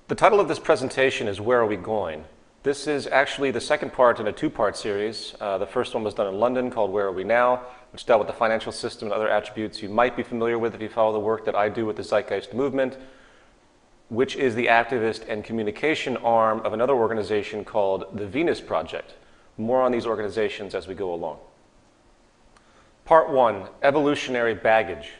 The title of this presentation is Where Are We Going? This is actually the second part in a two-part series. The first one was done in London called Where Are We Now, which dealt with the financial system and other attributes you might be familiar with if you follow the work that I do with the Zeitgeist Movement, which is the activist and communication arm of another organization called the Venus Project. More on these organizations as we go along. Part 1, Evolutionary Baggage.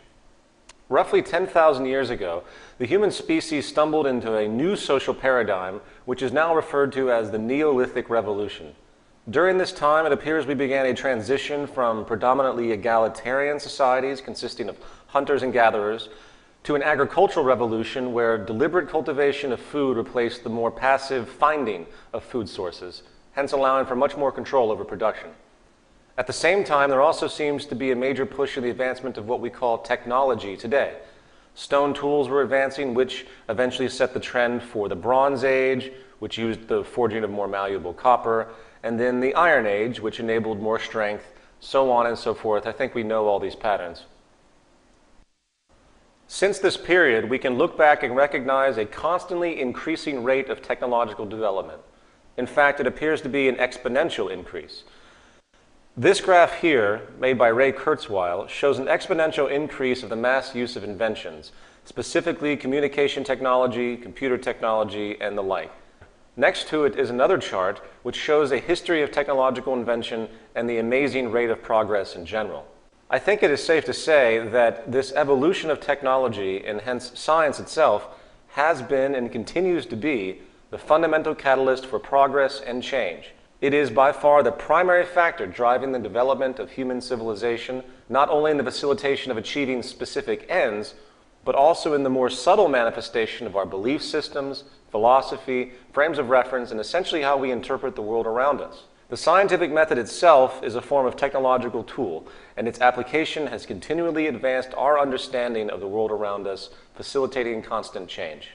Roughly 10,000 years ago, the human species stumbled into a new social paradigm, which is now referred to as the Neolithic Revolution. During this time, it appears we began a transition from predominantly egalitarian societies consisting of hunters and gatherers to an agricultural revolution where deliberate cultivation of food replaced the more passive finding of food sources, hence allowing for much more control over production. At the same time, there also seems to be a major push in the advancement of what we call technology today. Stone tools were advancing, which eventually set the trend for the Bronze Age, which used the forging of more malleable copper, and then the Iron Age, which enabled more strength, so on and so forth. I think we know all these patterns. Since this period, we can look back and recognize a constantly increasing rate of technological development. In fact, it appears to be an exponential increase. This graph here, made by Ray Kurzweil, shows an exponential increase of the mass use of inventions, specifically communication technology, computer technology, and the like. Next to it is another chart which shows a history of technological invention and the amazing rate of progress in general. I think it is safe to say that this evolution of technology, and hence science itself, has been and continues to be the fundamental catalyst for progress and change. It is by far the primary factor driving the development of human civilization, not only in the facilitation of achieving specific ends, but also in the more subtle manifestation of our belief systems, philosophy, frames of reference, and essentially how we interpret the world around us. The scientific method itself is a form of technological tool, and its application has continually advanced our understanding of the world around us, facilitating constant change.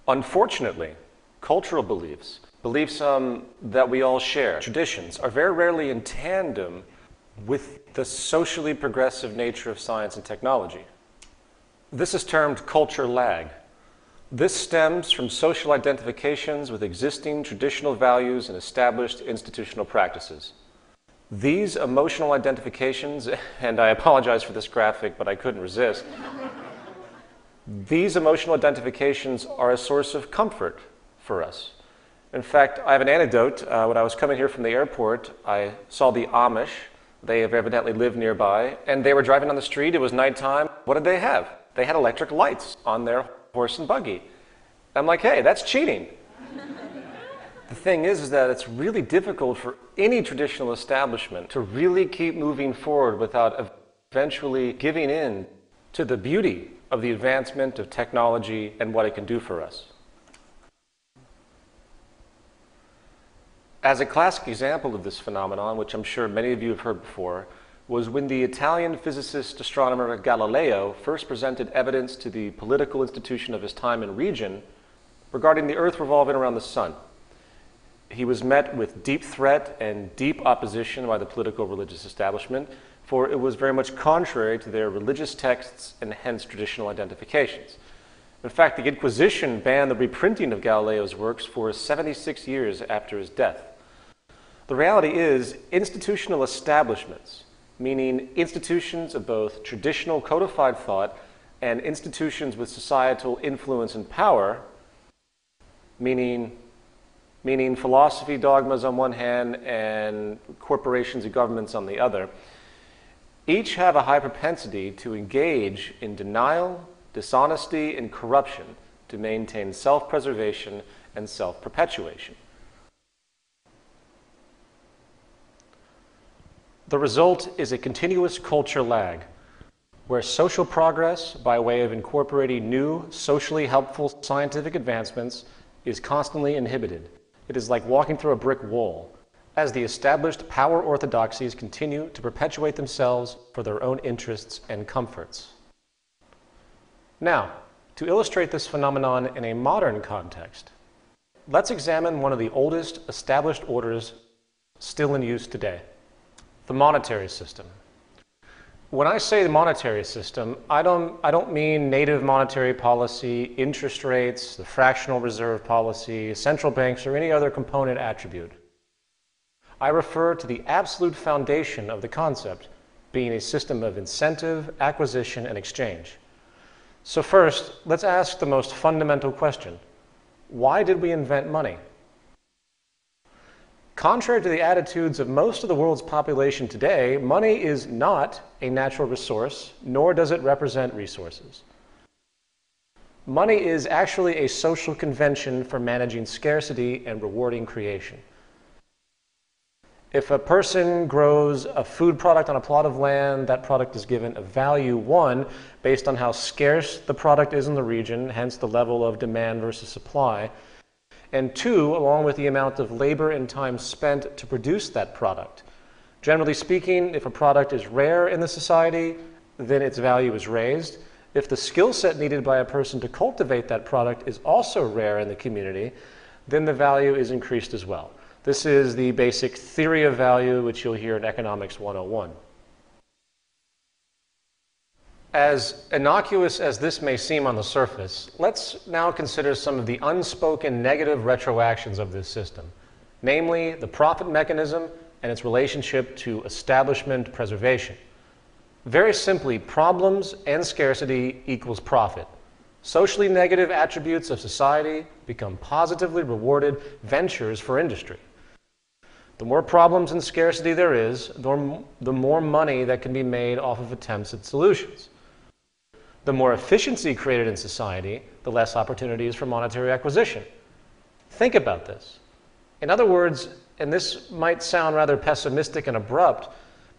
Unfortunately, cultural beliefs that we all share, traditions, are very rarely in tandem with the socially progressive nature of science and technology. This is termed culture lag. This stems from social identifications with existing traditional values and established institutional practices. These emotional identifications, and I apologize for this graphic, but I couldn't resist, these emotional identifications are a source of comfort for us. In fact, I have an anecdote. When I was coming here from the airport, I saw the Amish. They have evidently lived nearby, and they were driving on the street. It was nighttime. What did they have? They had electric lights on their horse and buggy. I'm like, hey, that's cheating. The thing is that it's really difficult for any traditional establishment to really keep moving forward without eventually giving in to the beauty of the advancement of technology and what it can do for us. As a classic example of this phenomenon, which I'm sure many of you have heard before, was when the Italian physicist astronomer Galileo first presented evidence to the political institution of his time and region regarding the Earth revolving around the sun. He was met with deep threat and deep opposition by the political religious establishment, for it was very much contrary to their religious texts and hence traditional identifications. In fact, the Inquisition banned the reprinting of Galileo's works for 76 years after his death. The reality is, institutional establishments, meaning institutions of both traditional codified thought and institutions with societal influence and power, meaning philosophy dogmas on one hand and corporations and governments on the other, each have a high propensity to engage in denial, dishonesty, and corruption to maintain self-preservation and self-perpetuation. The result is a continuous culture lag, where social progress, by way of incorporating new, socially helpful scientific advancements, is constantly inhibited. It is like walking through a brick wall, as the established power orthodoxies continue to perpetuate themselves for their own interests and comforts. Now, to illustrate this phenomenon in a modern context, let's examine one of the oldest established orders still in use today, the monetary system. When I say the monetary system, I don't mean native monetary policy, interest rates, the fractional reserve policy, central banks, or any other component attribute. I refer to the absolute foundation of the concept being a system of incentive, acquisition, and exchange. So first, let's ask the most fundamental question. Why did we invent money? Contrary to the attitudes of most of the world's population today, money is not a natural resource, nor does it represent resources. Money is actually a social convention for managing scarcity and rewarding creation. If a person grows a food product on a plot of land, that product is given a value, 1, based on how scarce the product is in the region, hence the level of demand versus supply, and 2, along with the amount of labor and time spent to produce that product. Generally speaking, if a product is rare in the society, then its value is raised. If the skill set needed by a person to cultivate that product is also rare in the community, then the value is increased as well. This is the basic theory of value, which you'll hear in Economics 101. As innocuous as this may seem on the surface, let's now consider some of the unspoken negative retroactions of this system, namely the profit mechanism and its relationship to establishment preservation. Very simply, problems and scarcity equals profit. Socially negative attributes of society become positively rewarded ventures for industry. The more problems and scarcity there is, the more money that can be made off of attempts at solutions. The more efficiency created in society, the less opportunities for monetary acquisition. Think about this. In other words, and this might sound rather pessimistic and abrupt,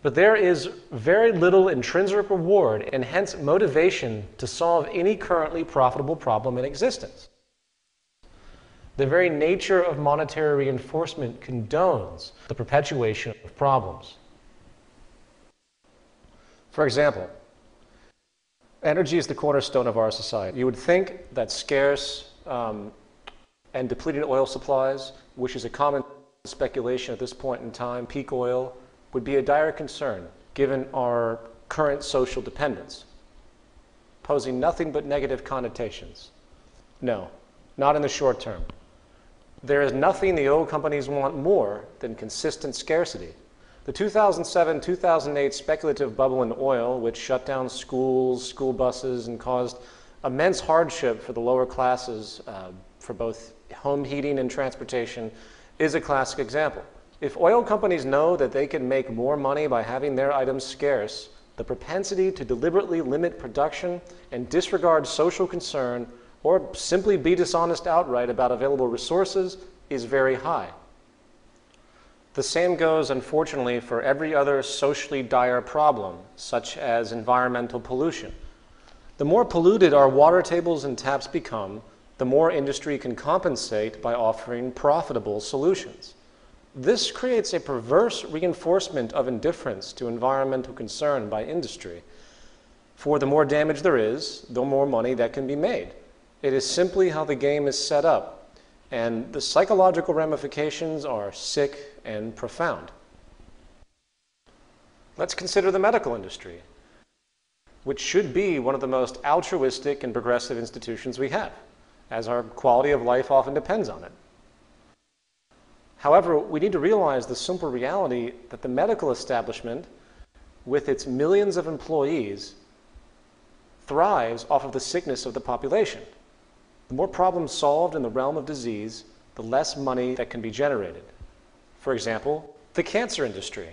but there is very little intrinsic reward and hence motivation to solve any currently profitable problem in existence. The very nature of monetary reinforcement condones the perpetuation of problems. For example, energy is the cornerstone of our society. You would think that scarce and depleting oil supplies, which is a common speculation at this point in time, peak oil, would be a dire concern given our current social dependence, posing nothing but negative connotations. No, not in the short term. There is nothing the oil companies want more than consistent scarcity. The 2007-2008 speculative bubble in oil, which shut down schools, school buses, and caused immense hardship for the lower classes for both home heating and transportation, is a classic example. If oil companies know that they can make more money by having their items scarce, the propensity to deliberately limit production and disregard social concern or simply be dishonest outright about available resources is very high. The same goes, unfortunately, for every other socially dire problem, such as environmental pollution. The more polluted our water tables and taps become, the more industry can compensate by offering profitable solutions. This creates a perverse reinforcement of indifference to environmental concern by industry. For the more damage there is, the more money that can be made. It is simply how the game is set up, and the psychological ramifications are sick and profound. Let's consider the medical industry, which should be one of the most altruistic and progressive institutions we have, as our quality of life often depends on it. However, we need to realize the simple reality that the medical establishment, with its millions of employees, thrives off of the sickness of the population. The more problems solved in the realm of disease, the less money that can be generated. For example, the cancer industry.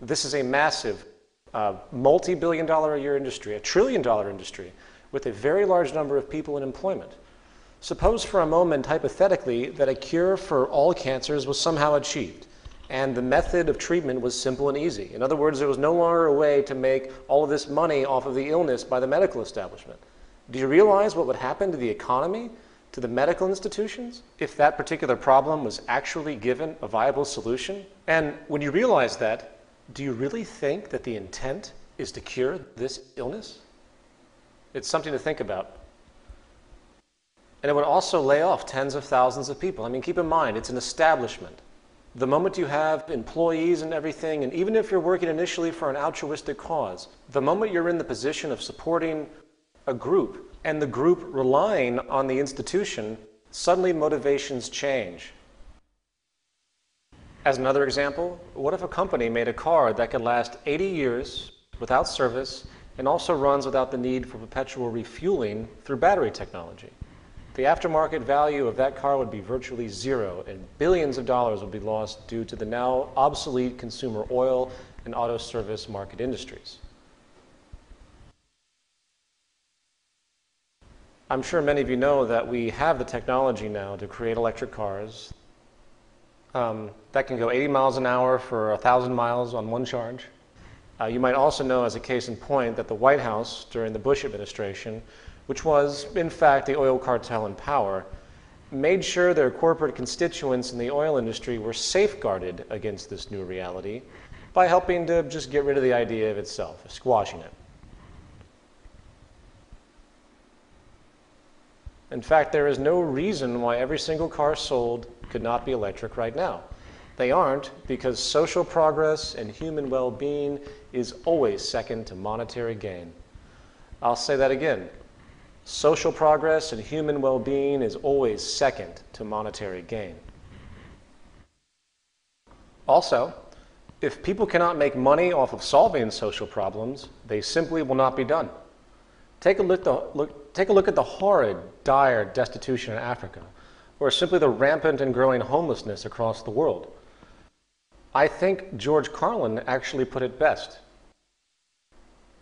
This is a massive, multi-billion-dollar a year industry, $1 trillion industry, with a very large number of people in employment. Suppose for a moment, hypothetically, that a cure for all cancers was somehow achieved, and the method of treatment was simple and easy. In other words, there was no longer a way to make all of this money off of the illness by the medical establishment. Do you realize what would happen to the economy, to the medical institutions, if that particular problem was actually given a viable solution? And when you realize that, do you really think that the intent is to cure this illness? It's something to think about. And it would also lay off tens of thousands of people. I mean, keep in mind, it's an establishment. The moment you have employees and everything, and even if you're working initially for an altruistic cause, the moment you're in the position of supporting a group and the group relying on the institution, suddenly motivations change. As another example, what if a company made a car that could last 80 years without service and also runs without the need for perpetual refueling through battery technology? The aftermarket value of that car would be virtually zero, and billions of dollars would be lost due to the now obsolete consumer oil and auto service market industries. I'm sure many of you know that we have the technology now to create electric cars that can go 80 miles an hour for 1,000 miles on one charge. You might also know, as a case in point, that the White House during the Bush administration, which was, in fact, the oil cartel in power, made sure their corporate constituents in the oil industry were safeguarded against this new reality by helping to just get rid of the idea of itself, squashing it. In fact, there is no reason why every single car sold could not be electric right now. They aren't, because social progress and human well-being is always second to monetary gain. I'll say that again. Social progress and human well-being is always second to monetary gain. Also, if people cannot make money off of solving social problems, they simply will not be done. Take a look at the horrid, dire destitution in Africa, or simply the rampant and growing homelessness across the world. I think George Carlin actually put it best.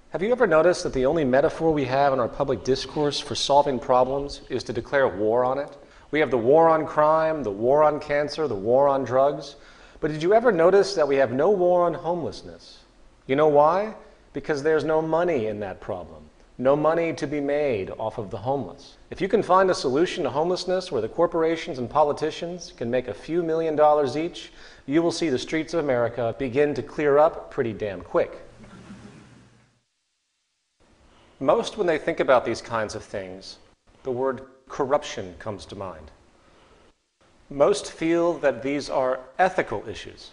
Have you ever noticed that the only metaphor we have in our public discourse for solving problems is to declare war on it? We have the war on crime, the war on cancer, the war on drugs. But did you ever notice that we have no war on homelessness? You know why? Because there's no money in that problem. No money to be made off of the homeless. If you can find a solution to homelessness where the corporations and politicians can make a few $1,000,000 each, you will see the streets of America begin to clear up pretty damn quick. Most, when they think about these kinds of things, the word corruption comes to mind. Most feel that these are ethical issues.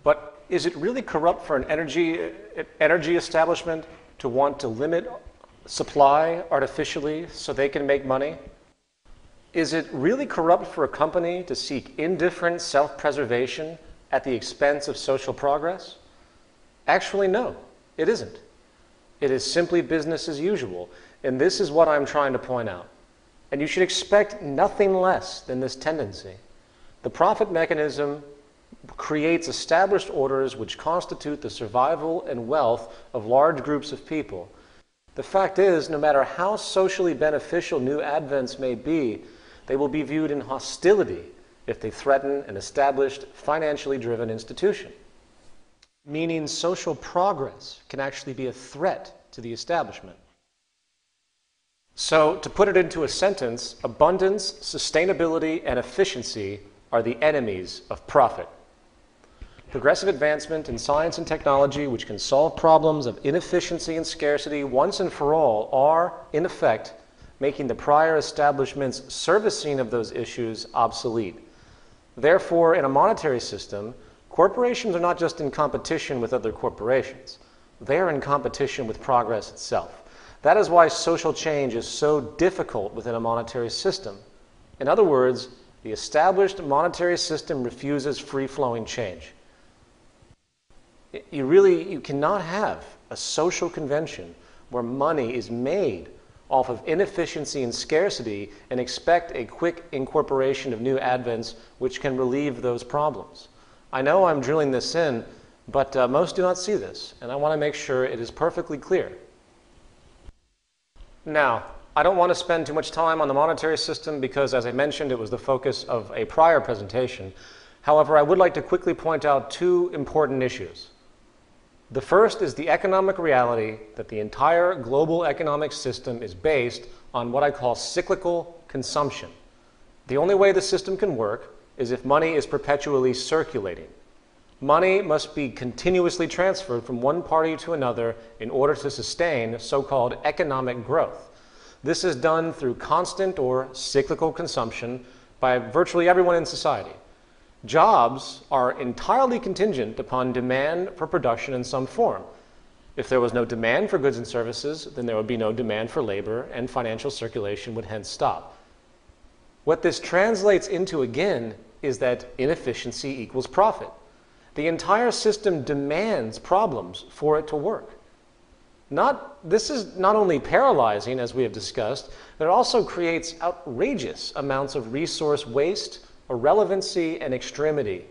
But is it really corrupt for an energy establishment to want to limit supply artificially so they can make money? Is it really corrupt for a company to seek indifferent self-preservation at the expense of social progress? Actually, no, it isn't. It is simply business as usual, and this is what I'm trying to point out. And you should expect nothing less than this tendency. The profit mechanism creates established orders which constitute the survival and wealth of large groups of people. The fact is, no matter how socially beneficial new advents may be, they will be viewed in hostility if they threaten an established, financially driven institution. Meaning social progress can actually be a threat to the establishment. So, to put it into a sentence, abundance, sustainability, and efficiency are the enemies of profit. Progressive advancement in science and technology which can solve problems of inefficiency and scarcity once and for all are, in effect, making the prior establishment's servicing of those issues obsolete. Therefore, in a monetary system, corporations are not just in competition with other corporations. They are in competition with progress itself. That is why social change is so difficult within a monetary system. In other words, the established monetary system refuses free-flowing change. You cannot have a social convention where money is made off of inefficiency and scarcity and expect a quick incorporation of new advents which can relieve those problems. I know I'm drilling this in, but most do not see this, and I want to make sure it is perfectly clear. Now, I don't want to spend too much time on the monetary system because, as I mentioned, it was the focus of a prior presentation. However, I would like to quickly point out two important issues. The first is the economic reality that the entire global economic system is based on what I call cyclical consumption. The only way the system can work is if money is perpetually circulating. Money must be continuously transferred from one party to another in order to sustain so-called economic growth. This is done through constant or cyclical consumption by virtually everyone in society. Jobs are entirely contingent upon demand for production in some form. If there was no demand for goods and services, then there would be no demand for labor, and financial circulation would hence stop. What this translates into, again, is that inefficiency equals profit. The entire system demands problems for it to work. This is not only paralyzing, as we have discussed, but it also creates outrageous amounts of resource waste, irrelevancy, and extremity.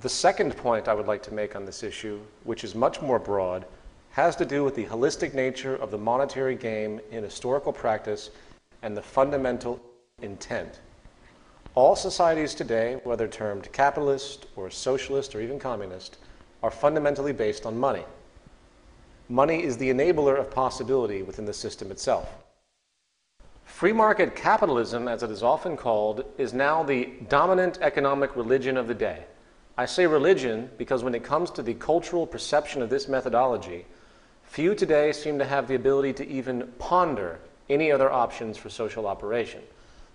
The second point I would like to make on this issue, which is much more broad, has to do with the holistic nature of the monetary game in historical practice and the fundamental intent. All societies today, whether termed capitalist or socialist or even communist, are fundamentally based on money. Money is the enabler of possibility within the system itself. Free market capitalism, as it is often called, is now the dominant economic religion of the day. I say religion because when it comes to the cultural perception of this methodology, few today seem to have the ability to even ponder any other options for social operation.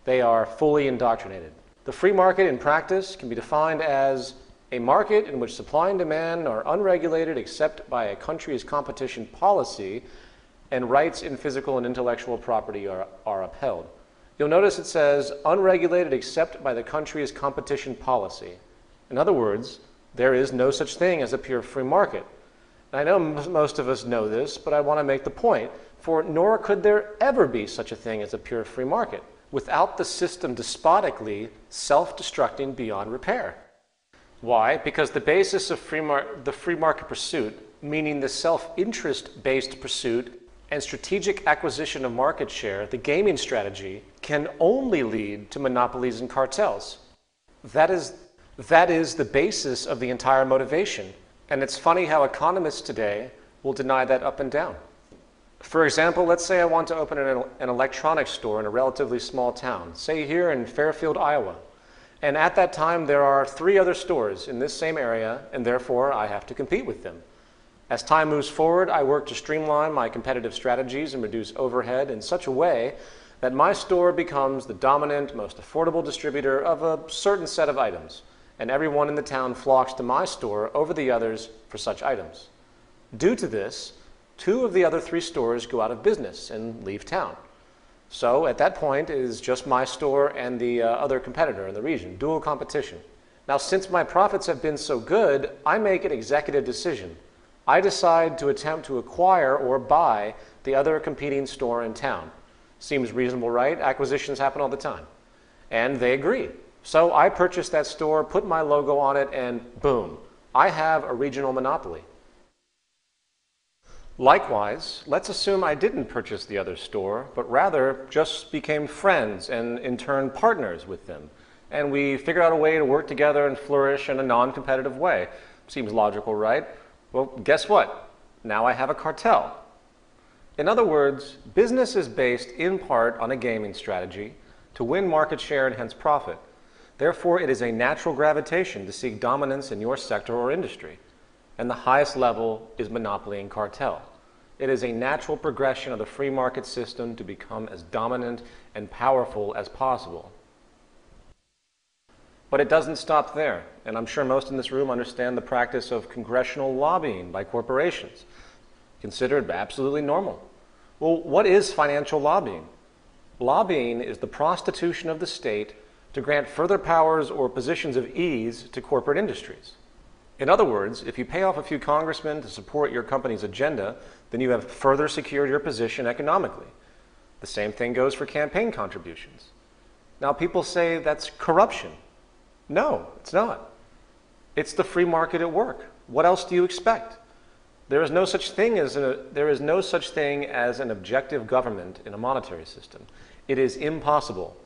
They are fully indoctrinated. The free market in practice can be defined as a market in which supply and demand are unregulated except by a country's competition policy, and rights in physical and intellectual property are upheld. You'll notice it says unregulated except by the country's competition policy. In other words, there is no such thing as a pure free market. And I know most of us know this, but I want to make the point, for nor could there ever be such a thing as a pure free market without the system despotically self-destructing beyond repair. Why? Because the basis of the free market pursuit, meaning the self-interest-based pursuit and strategic acquisition of market share, the gaming strategy, can only lead to monopolies and cartels. That is the basis of the entire motivation. And it's funny how economists today will deny that up and down. For example, let's say I want to open an electronics store in a relatively small town, say here in Fairfield, Iowa. And at that time, there are 3 other stores in this same area, and therefore I have to compete with them. As time moves forward, I work to streamline my competitive strategies and reduce overhead in such a way that my store becomes the dominant, most affordable distributor of a certain set of items, and everyone in the town flocks to my store over the others for such items. Due to this, 2 of the other 3 stores go out of business and leave town. So at that point, it is just my store and the other competitor in the region, dual competition. Now, since my profits have been so good, I make an executive decision. I decide to attempt to acquire or buy the other competing store in town. Seems reasonable, right? Acquisitions happen all the time. And they agree. So I purchase that store, put my logo on it, and boom, I have a regional monopoly. Likewise, let's assume I didn't purchase the other store, but rather just became friends and in turn partners with them. And we figured out a way to work together and flourish in a non-competitive way. Seems logical, right? Well, guess what? Now I have a cartel. In other words, business is based in part on a gaming strategy to win market share and hence profit. Therefore, it is a natural gravitation to seek dominance in your sector or industry. And the highest level is monopoly and cartel. It is a natural progression of the free market system to become as dominant and powerful as possible. But it doesn't stop there, and I'm sure most in this room understand the practice of congressional lobbying by corporations, considered absolutely normal. Well, what is financial lobbying? Lobbying is the prostitution of the state to grant further powers or positions of ease to corporate industries. In other words, if you pay off a few congressmen to support your company's agenda, then you have further secured your position economically. The same thing goes for campaign contributions. Now, people say that's corruption. No, it's not. It's the free market at work. What else do you expect? There is no such thing as an objective government in a monetary system. It is impossible.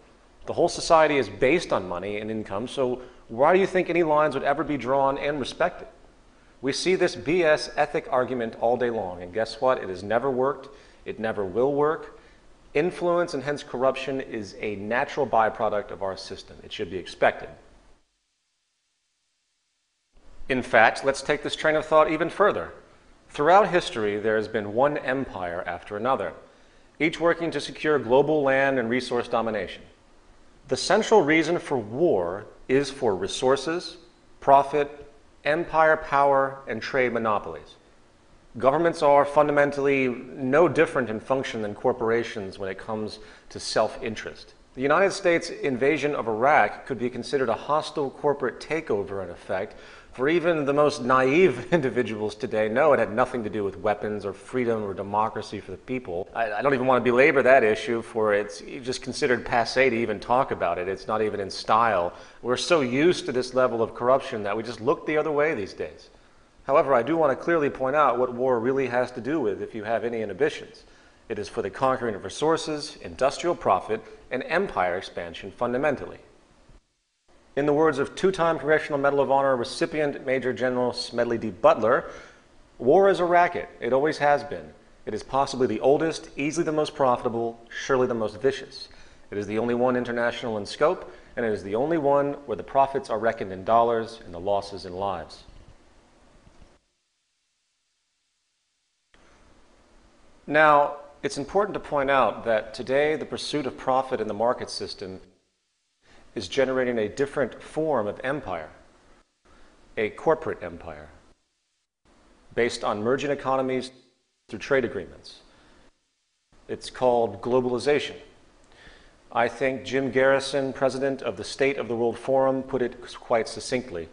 The whole society is based on money and income, so why do you think any lines would ever be drawn and respected? We see this BS ethic argument all day long, and guess what? It has never worked. It never will work. Influence and hence corruption is a natural byproduct of our system. It should be expected. In fact, let's take this train of thought even further. Throughout history, there has been one empire after another, each working to secure global land and resource domination. The central reason for war is for resources, profit, empire power, and trade monopolies. Governments are fundamentally no different in function than corporations when it comes to self-interest. The United States invasion of Iraq could be considered a hostile corporate takeover in effect, for even the most naive individuals today know it had nothing to do with weapons or freedom or democracy for the people. I don't even want to belabor that issue, for it's just considered passé to even talk about it. It's not even in style. We're so used to this level of corruption that we just look the other way these days. However, I do want to clearly point out what war really has to do with if you have any inhibitions. It is for the conquering of resources, industrial profit, and empire expansion fundamentally. In the words of two-time Congressional Medal of Honor recipient Major General Smedley D. Butler, war is a racket. It always has been. It is possibly the oldest, easily the most profitable, surely the most vicious. It is the only one international in scope, and it is the only one where the profits are reckoned in dollars and the losses in lives. Now, it's important to point out that today the pursuit of profit in the market system is generating a different form of empire, a corporate empire, based on merging economies through trade agreements. It's called globalization. I think Jim Garrison, president of the State of the World Forum, put it quite succinctly.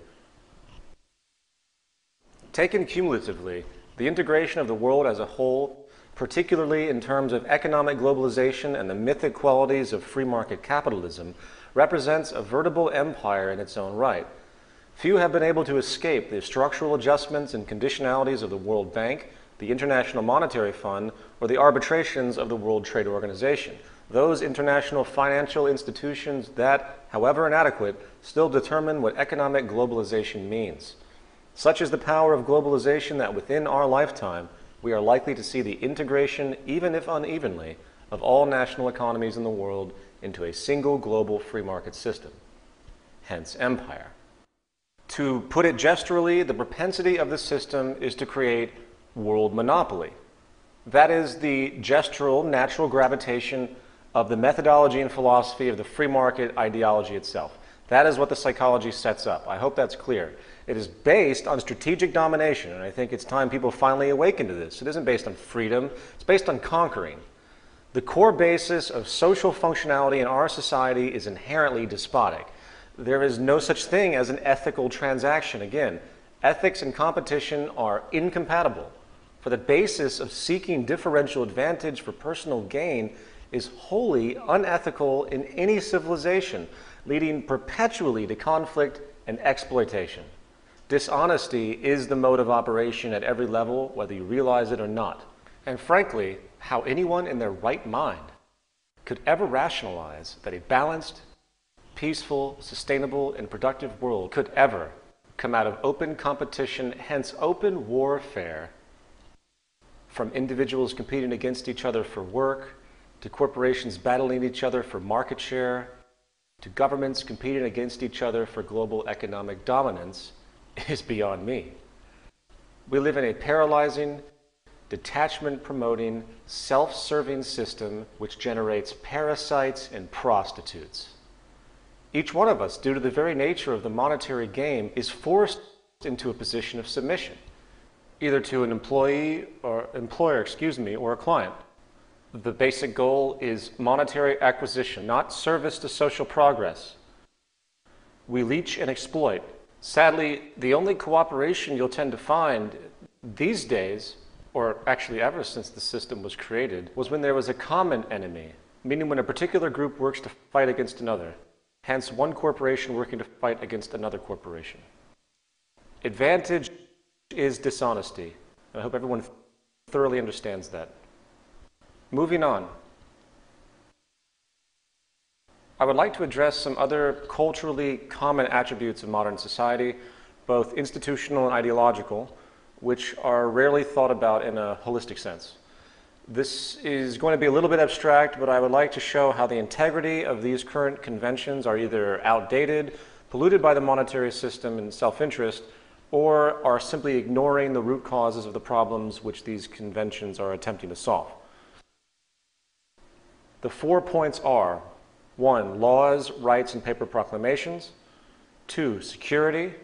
Taken cumulatively, the integration of the world as a whole, particularly in terms of economic globalization and the mythic qualities of free market capitalism, represents a veritable empire in its own right. Few have been able to escape the structural adjustments and conditionalities of the World Bank, the International Monetary Fund, or the arbitrations of the World Trade Organization. Those international financial institutions that, however inadequate, still determine what economic globalization means. Such is the power of globalization that within our lifetime, we are likely to see the integration, even if unevenly, of all national economies in the world into a single global free market system, hence empire. To put it gesturally, the propensity of the system is to create world monopoly. That is the gestural natural gravitation of the methodology and philosophy of the free market ideology itself. That is what the psychology sets up. I hope that's clear. It is based on strategic domination, and I think it's time people finally awaken to this. It isn't based on freedom, it's based on conquering. The core basis of social functionality in our society is inherently despotic. There is no such thing as an ethical transaction. Again, ethics and competition are incompatible. For the basis of seeking differential advantage for personal gain is wholly unethical in any civilization, leading perpetually to conflict and exploitation. Dishonesty is the mode of operation at every level, whether you realize it or not. And frankly, how anyone in their right mind could ever rationalize that a balanced, peaceful, sustainable, and productive world could ever come out of open competition, hence open warfare, from individuals competing against each other for work, to corporations battling each other for market share, to governments competing against each other for global economic dominance, is beyond me. We live in a paralyzing, detachment-promoting, self-serving system which generates parasites and prostitutes. Each one of us, due to the very nature of the monetary game, is forced into a position of submission, either to an employer, or a client. The basic goal is monetary acquisition, not service to social progress. We leech and exploit. Sadly, the only cooperation you'll tend to find these days, or actually ever since the system was created, was when there was a common enemy, meaning when a particular group works to fight against another, hence one corporation working to fight against another corporation. Advantage is dishonesty. I hope everyone thoroughly understands that. Moving on. I would like to address some other culturally common attributes of modern society, both institutional and ideological, which are rarely thought about in a holistic sense. This is going to be a little bit abstract, but I would like to show how the integrity of these current conventions are either outdated, polluted by the monetary system and self-interest, or are simply ignoring the root causes of the problems which these conventions are attempting to solve. The 4 points are: 1, laws, rights, and paper proclamations. 2, security.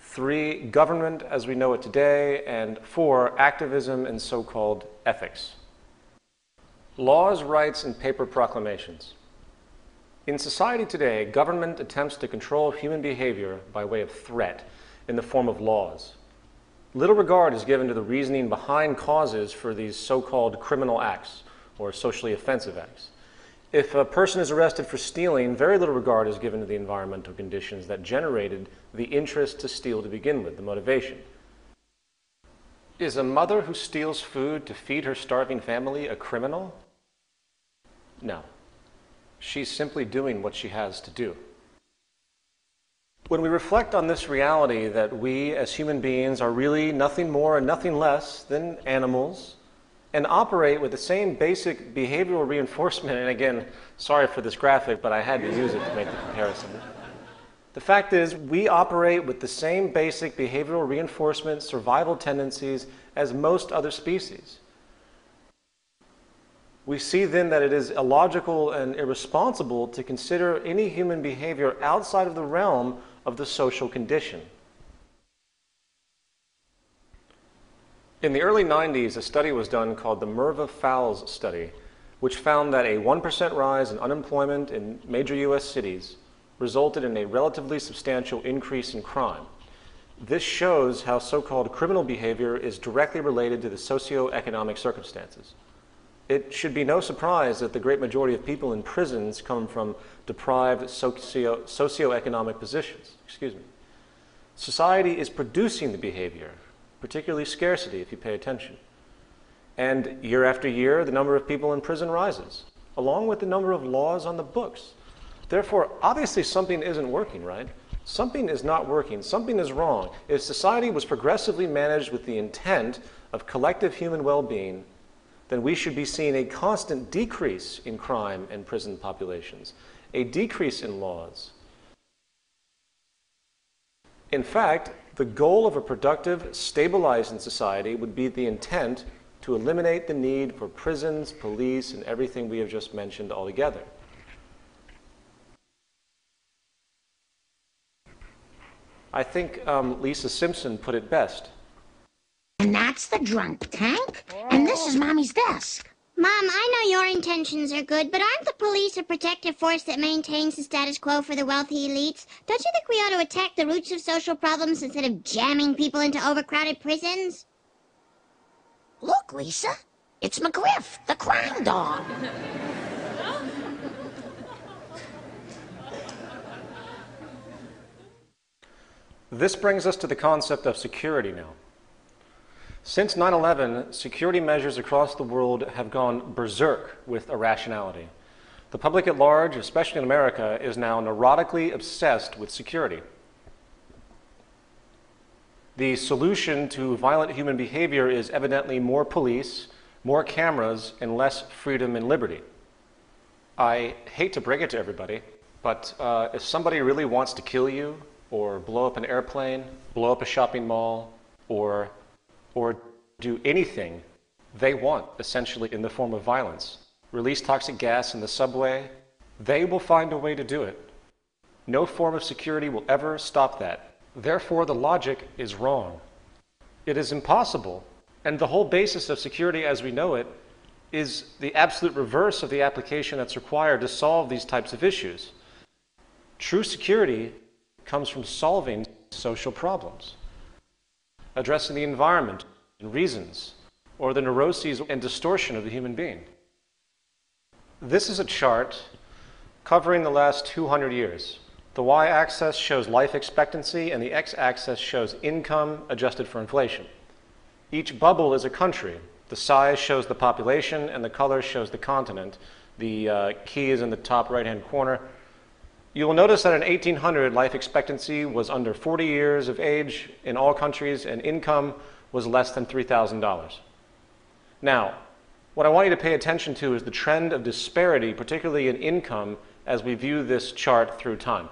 3, government as we know it today. And 4, activism and so-called ethics. Laws, rights, and paper proclamations. In society today, government attempts to control human behavior by way of threat in the form of laws. Little regard is given to the reasoning behind causes for these so-called criminal acts or socially offensive acts. If a person is arrested for stealing, very little regard is given to the environmental conditions that generated the interest to steal to begin with, the motivation. Is a mother who steals food to feed her starving family a criminal? No. She's simply doing what she has to do. When we reflect on this reality that we as human beings are really nothing more and nothing less than animals and operate with the same basic behavioral reinforcement, and again, sorry for this graphic, but I had to use it to make the comparison. The fact is, we operate with the same basic behavioral reinforcement survival tendencies as most other species. We see then that it is illogical and irresponsible to consider any human behavior outside of the realm of the social condition. In the early 90s, a study was done called the Merva-Fowles study, which found that a 1% rise in unemployment in major US cities resulted in a relatively substantial increase in crime. This shows how so-called criminal behavior is directly related to the socioeconomic circumstances. It should be no surprise that the great majority of people in prisons come from deprived socioeconomic positions. Society is producing the behavior, particularly scarcity if you pay attention. And year after year, the number of people in prison rises, along with the number of laws on the books. Therefore, obviously something isn't working, right? Something is not working. Something is wrong. If society was progressively managed with the intent of collective human well-being, then we should be seeing a constant decrease in crime and prison populations, a decrease in laws. In fact, the goal of a productive, stabilizing society would be the intent to eliminate the need for prisons, police, and everything we have just mentioned altogether. I think Lisa Simpson put it best. And that's the drunk tank? And this is Mommy's desk. Mom, I know your intentions are good, but aren't the police a protective force that maintains the status quo for the wealthy elites? Don't you think we ought to attack the roots of social problems instead of jamming people into overcrowded prisons? Look, Lisa. It's McGriff, the crime dog. This brings us to the concept of security now. Since 9/11, security measures across the world have gone berserk with irrationality. The public at large, especially in America, is now neurotically obsessed with security. The solution to violent human behavior is evidently more police, more cameras, and less freedom and liberty. I hate to break it to everybody, but if somebody really wants to kill you, or blow up an airplane, blow up a shopping mall, or do anything they want, essentially in the form of violence, release toxic gas in the subway, they will find a way to do it. No form of security will ever stop that. Therefore, the logic is wrong. It is impossible, and the whole basis of security as we know it is the absolute reverse of the application that's required to solve these types of issues. True security comes from solving social problems, addressing the environment and reasons, or the neuroses and distortion of the human being. This is a chart covering the last 200 years. The y-axis shows life expectancy, and the x-axis shows income adjusted for inflation. Each bubble is a country. The size shows the population, and the color shows the continent. The key is in the top right-hand corner. You will notice that in 1800, life expectancy was under 40 years of age in all countries, and income was less than $3,000. Now, what I want you to pay attention to is the trend of disparity, particularly in income, as we view this chart through time.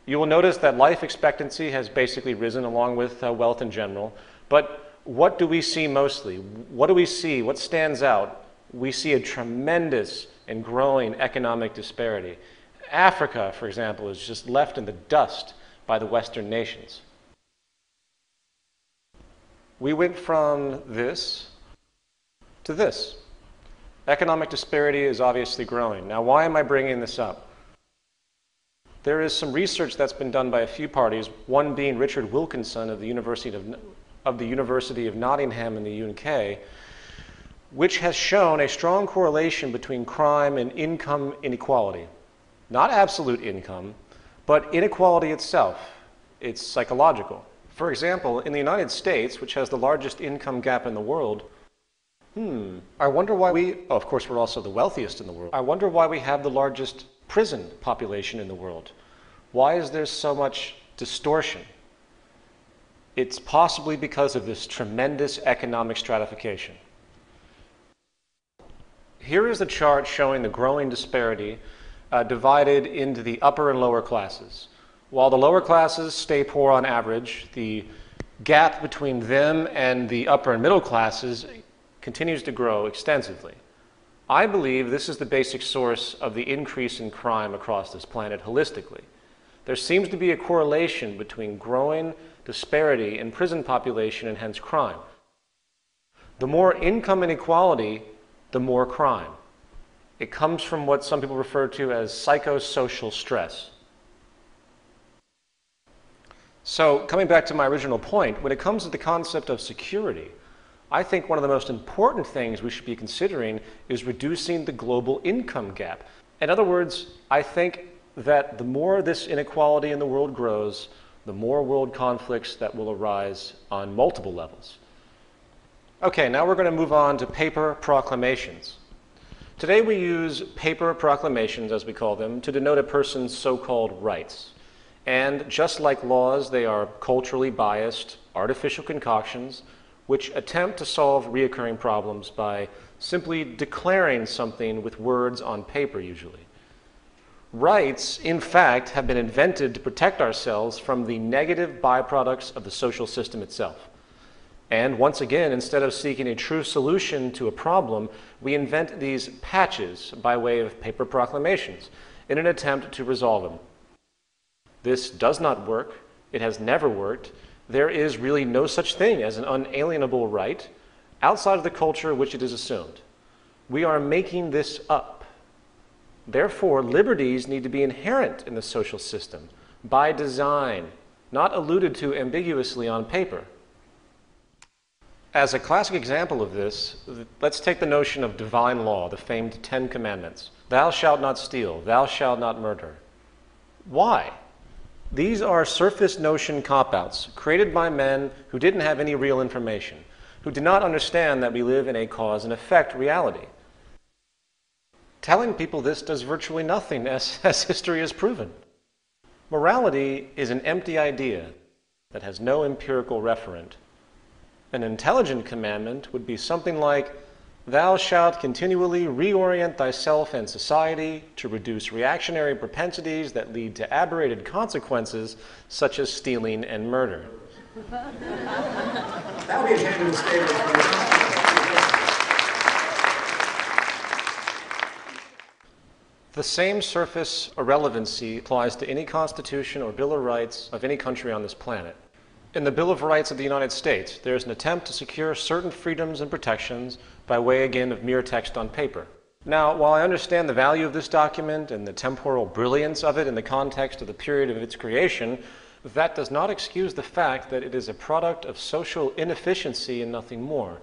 You will notice that life expectancy has basically risen along with wealth in general. But what do we see mostly? What do we see? What stands out? We see a tremendous and growing economic disparity. Africa, for example, is just left in the dust by the Western nations. We went from this to this. Economic disparity is obviously growing. Now, why am I bringing this up? There is some research that's been done by a few parties, one being Richard Wilkinson of the University of Nottingham in the UK, which has shown a strong correlation between crime and income inequality. Not absolute income, but inequality itself. It's psychological. For example, in the United States, which has the largest income gap in the world, I wonder why of course we're also the wealthiest in the world. I wonder why we have the largest prison population in the world. Why is there so much distortion? It's possibly because of this tremendous economic stratification. Here is the chart showing the growing disparity divided into the upper and lower classes. While the lower classes stay poor on average, the gap between them and the upper and middle classes continues to grow extensively. I believe this is the basic source of the increase in crime across this planet holistically. There seems to be a correlation between growing disparity in prison population and hence crime. The more income inequality, the more crime. It comes from what some people refer to as psychosocial stress. So, coming back to my original point, when it comes to the concept of security, I think one of the most important things we should be considering is reducing the global income gap. In other words, I think that the more this inequality in the world grows, the more world conflicts that will arise on multiple levels. Okay, now we're going to move on to paper proclamations. Today we use paper proclamations, as we call them, to denote a person's so-called rights. And just like laws, they are culturally biased, artificial concoctions, which attempt to solve reoccurring problems by simply declaring something with words on paper usually. Rights, in fact, have been invented to protect ourselves from the negative byproducts of the social system itself. And once again, instead of seeking a true solution to a problem, we invent these patches by way of paper proclamations in an attempt to resolve them. This does not work. It has never worked. There is really no such thing as an unalienable right outside of the culture which it is assumed. We are making this up. Therefore, liberties need to be inherent in the social system by design, not alluded to ambiguously on paper. As a classic example of this, let's take the notion of divine law, the famed 10 Commandments. Thou shalt not steal, thou shalt not murder. Why? These are surface notion cop-outs created by men who didn't have any real information, who did not understand that we live in a cause and effect reality. Telling people this does virtually nothing, as history has proven. Morality is an empty idea that has no empirical referent. An intelligent commandment would be something like, thou shalt continually reorient thyself and society to reduce reactionary propensities that lead to aberrated consequences such as stealing and murder. That would be a genuine statement. The same surface irrelevancy applies to any constitution or Bill of Rights of any country on this planet. In the Bill of Rights of the United States, there is an attempt to secure certain freedoms and protections by way, again, of mere text on paper. Now, while I understand the value of this document and the temporal brilliance of it in the context of the period of its creation, that does not excuse the fact that it is a product of social inefficiency and nothing more.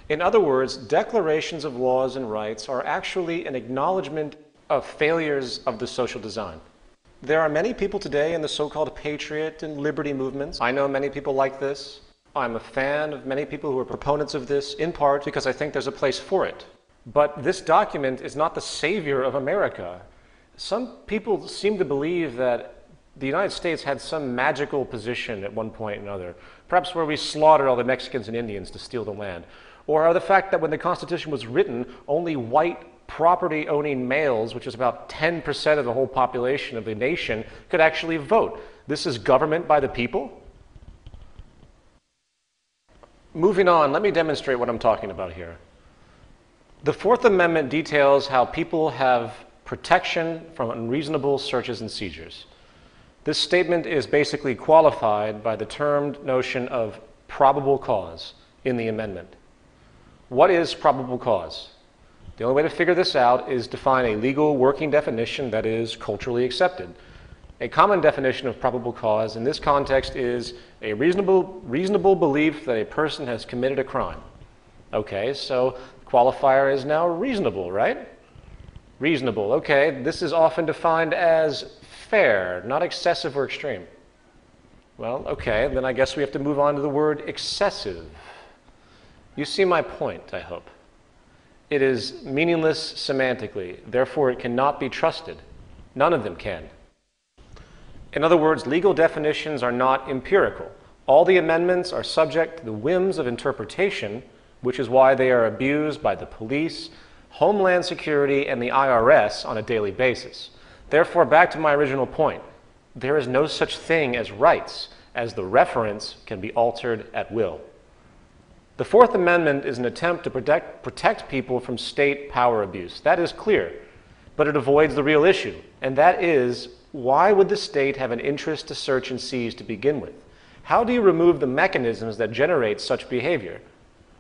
In other words, declarations of laws and rights are actually an acknowledgement of failures of the social design. There are many people today in the so-called patriot and liberty movements. I know many people like this. I'm a fan of many people who are proponents of this, in part because I think there's a place for it. But this document is not the savior of America. Some people seem to believe that the United States had some magical position at one point or another, perhaps where we slaughtered all the Mexicans and Indians to steal the land, or the fact that when the Constitution was written, only white property-owning males, which is about 10% of the whole population of the nation, could actually vote. This is government by the people? Moving on, let me demonstrate what I'm talking about here. The Fourth Amendment details how people have protection from unreasonable searches and seizures. This statement is basically qualified by the termed notion of probable cause in the amendment. What is probable cause? The only way to figure this out is to find a legal working definition that is culturally accepted. A common definition of probable cause in this context is a reasonable belief that a person has committed a crime. Okay, so the qualifier is now reasonable, right? Reasonable, okay, this is often defined as fair, not excessive or extreme. Well, okay, then I guess we have to move on to the word excessive. You see my point, I hope. It is meaningless semantically, therefore it cannot be trusted. None of them can. In other words, legal definitions are not empirical. All the amendments are subject to the whims of interpretation, which is why they are abused by the police, Homeland Security, and the IRS on a daily basis. Therefore, back to my original point, there is no such thing as rights, as the reference can be altered at will. The Fourth Amendment is an attempt to protect people from state power abuse. That is clear, but it avoids the real issue, and that is, why would the state have an interest to search and seize to begin with? How do you remove the mechanisms that generate such behavior?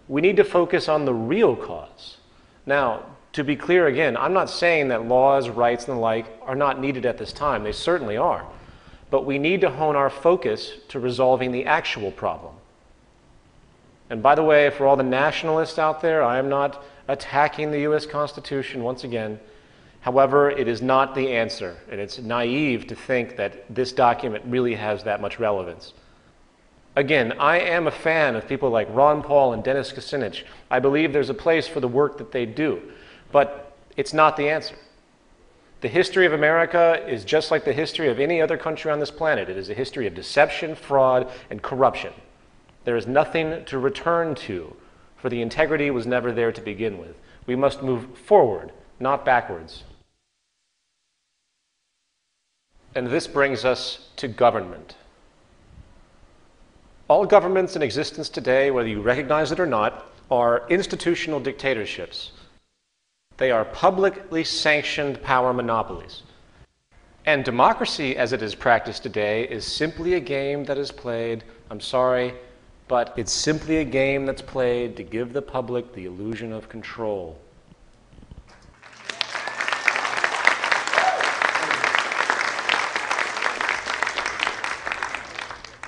We need to focus on the real cause. Now, to be clear again, I'm not saying that laws, rights, and the like are not needed at this time. They certainly are. But we need to hone our focus to resolving the actual problem. And by the way, for all the nationalists out there, I am not attacking the U.S. Constitution once again. However, it is not the answer, and it's naive to think that this document really has that much relevance. Again, I am a fan of people like Ron Paul and Dennis Kucinich. I believe there's a place for the work that they do, but it's not the answer. The history of America is just like the history of any other country on this planet. It is a history of deception, fraud, and corruption. There is nothing to return to, for the integrity was never there to begin with. We must move forward, not backwards. And this brings us to government. All governments in existence today, whether you recognize it or not, are institutional dictatorships. They are publicly sanctioned power monopolies. And democracy, as it is practiced today, is simply a game that is played, I'm sorry, but it's simply a game that's played to give the public the illusion of control.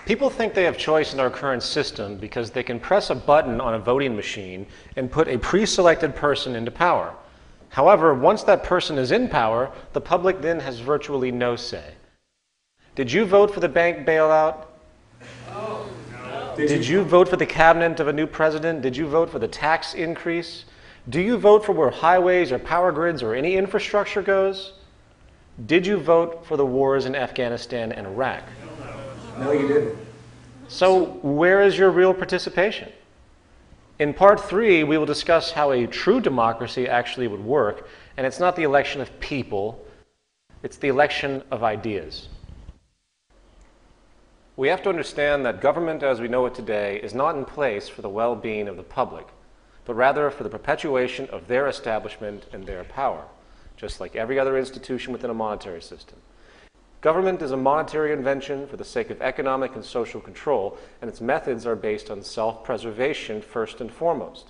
People think they have choice in our current system because they can press a button on a voting machine and put a pre-selected person into power. However, once that person is in power, the public then has virtually no say. Did you vote for the bank bailout? No. Did you vote for the cabinet of a new president? Did you vote for the tax increase? Do you vote for where highways or power grids or any infrastructure goes? Did you vote for the wars in Afghanistan and Iraq? No, you didn't. So where is your real participation? In part 3, we will discuss how a true democracy actually would work, and it's not the election of people, it's the election of ideas. We have to understand that government as we know it today is not in place for the well-being of the public, but rather for the perpetuation of their establishment and their power, just like every other institution within a monetary system. Government is a monetary invention for the sake of economic and social control, and its methods are based on self-preservation first and foremost.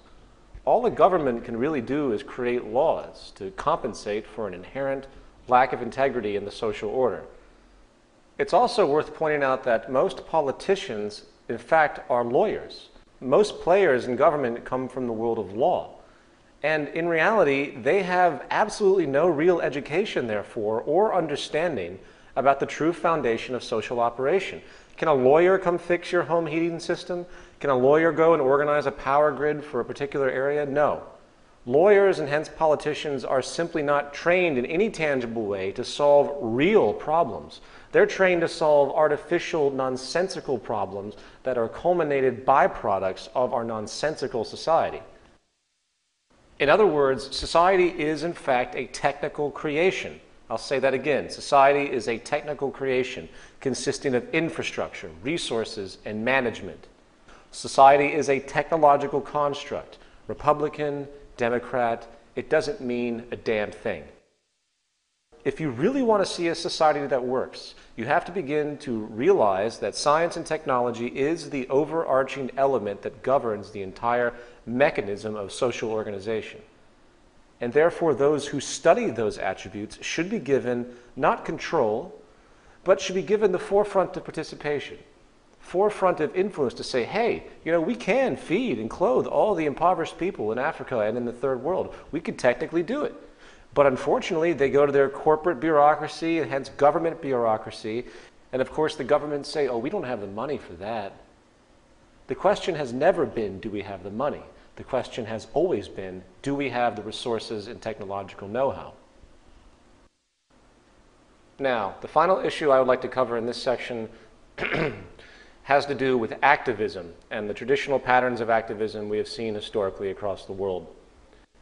All a government can really do is create laws to compensate for an inherent lack of integrity in the social order. It's also worth pointing out that most politicians, in fact, are lawyers. Most players in government come from the world of law. And in reality, they have absolutely no real education, therefore, or understanding about the true foundation of social operation. Can a lawyer come fix your home heating system? Can a lawyer go and organize a power grid for a particular area? No. Lawyers and hence politicians are simply not trained in any tangible way to solve real problems. They're trained to solve artificial, nonsensical problems that are culminated byproducts of our nonsensical society. In other words, society is in fact a technical creation. I'll say that again. Society is a technical creation consisting of infrastructure, resources, and management. Society is a technological construct. Republican, Democrat, it doesn't mean a damn thing. If you really want to see a society that works, you have to begin to realize that science and technology is the overarching element that governs the entire mechanism of social organization. And therefore, those who study those attributes should be given not control, but should be given the forefront of participation, forefront of influence to say, hey, we can feed and clothe all the impoverished people in Africa and in the third world. We could technically do it. But unfortunately, they go to their corporate bureaucracy and hence government bureaucracy. And of course, the governments say, oh, we don't have the money for that. The question has never been, do we have the money? The question has always been, do we have the resources and technological know-how? Now, the final issue I would like to cover in this section has to do with activism and the traditional patterns of activism we have seen historically across the world.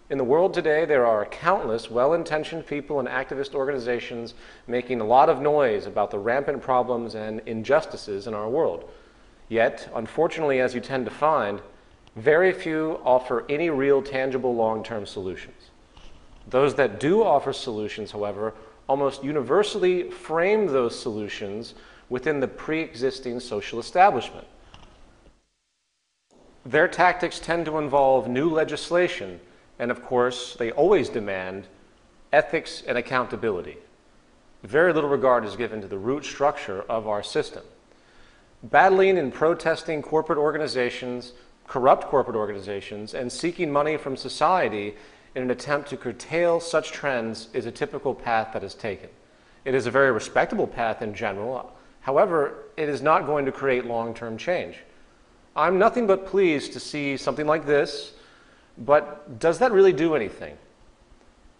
In the world today, there are countless well-intentioned people and activist organizations making a lot of noise about the rampant problems and injustices in our world. Yet, unfortunately, as you tend to find, very few offer any real tangible long-term solutions. Those that do offer solutions, however, almost universally frame those solutions within the pre-existing social establishment. Their tactics tend to involve new legislation, and of course, they always demand ethics and accountability. Very little regard is given to the root structure of our system. Battling and protesting corporate organizations, corrupt corporate organizations, and seeking money from society in an attempt to curtail such trends is a typical path that is taken. It is a very respectable path in general. However, it is not going to create long-term change. I'm nothing but pleased to see something like this, but does that really do anything?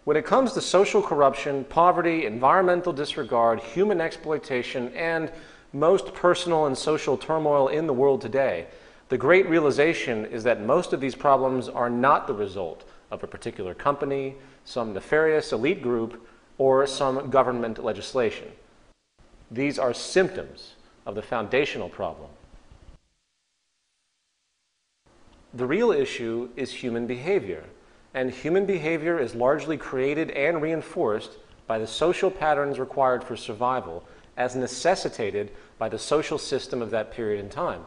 When it comes to social corruption, poverty, environmental disregard, human exploitation, and most personal and social turmoil in the world today, the great realization is that most of these problems are not the result of a particular company, some nefarious elite group, or some government legislation. These are symptoms of the foundational problem. The real issue is human behavior, and human behavior is largely created and reinforced by the social patterns required for survival as necessitated by the social system of that period in time.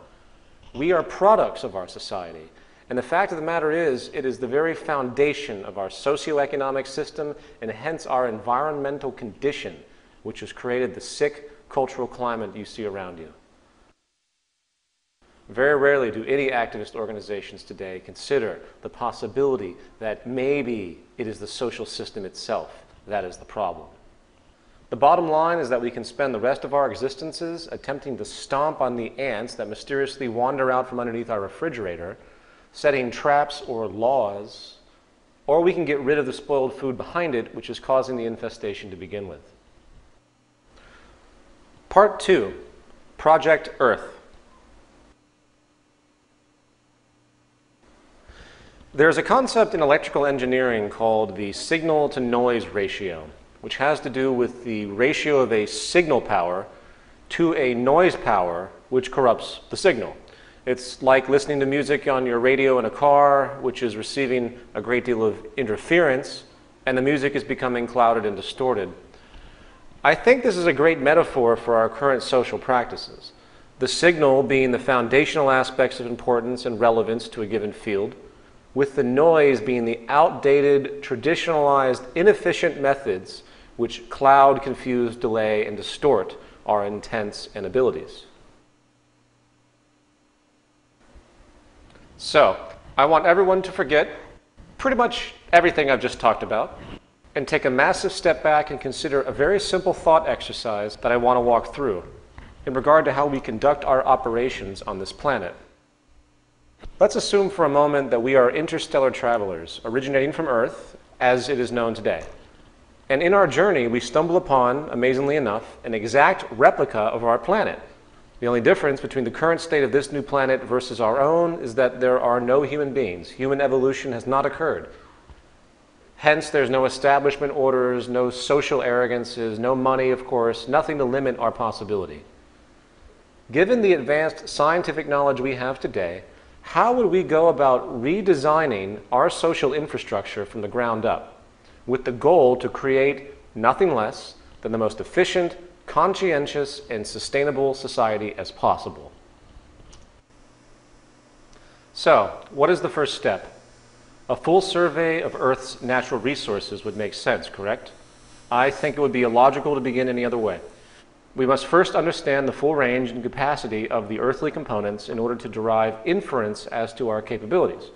We are products of our society, and the fact of the matter is, it is the very foundation of our socioeconomic system and hence our environmental condition which has created the sick cultural climate you see around you. Very rarely do any activist organizations today consider the possibility that maybe it is the social system itself that is the problem. The bottom line is that we can spend the rest of our existences attempting to stomp on the ants that mysteriously wander out from underneath our refrigerator, setting traps or laws, or we can get rid of the spoiled food behind it, which is causing the infestation to begin with. Part 2, Project Earth. There's a concept in electrical engineering called the signal-to-noise ratio, which has to do with the ratio of a signal power to a noise power which corrupts the signal. It's like listening to music on your radio in a car, which is receiving a great deal of interference, and the music is becoming clouded and distorted. I think this is a great metaphor for our current social practices. The signal being the foundational aspects of importance and relevance to a given field, with the noise being the outdated, traditionalized, inefficient methods which cloud, confuse, delay, and distort our intents and abilities. So, I want everyone to forget pretty much everything I've just talked about and take a massive step back and consider a very simple thought exercise that I want to walk through in regard to how we conduct our operations on this planet. Let's assume for a moment that we are interstellar travelers originating from Earth as it is known today. And in our journey, we stumble upon, amazingly enough, an exact replica of our planet. The only difference between the current state of this new planet versus our own is that there are no human beings. Human evolution has not occurred. Hence, there's no establishment orders, no social arrogances, no money, of course, nothing to limit our possibility. Given the advanced scientific knowledge we have today, how would we go about redesigning our social infrastructure from the ground up, with the goal to create nothing less than the most efficient, conscientious, and sustainable society as possible? So, what is the first step? A full survey of Earth's natural resources would make sense, correct? I think it would be illogical to begin any other way. We must first understand the full range and capacity of the earthly components in order to derive inference as to our capabilities.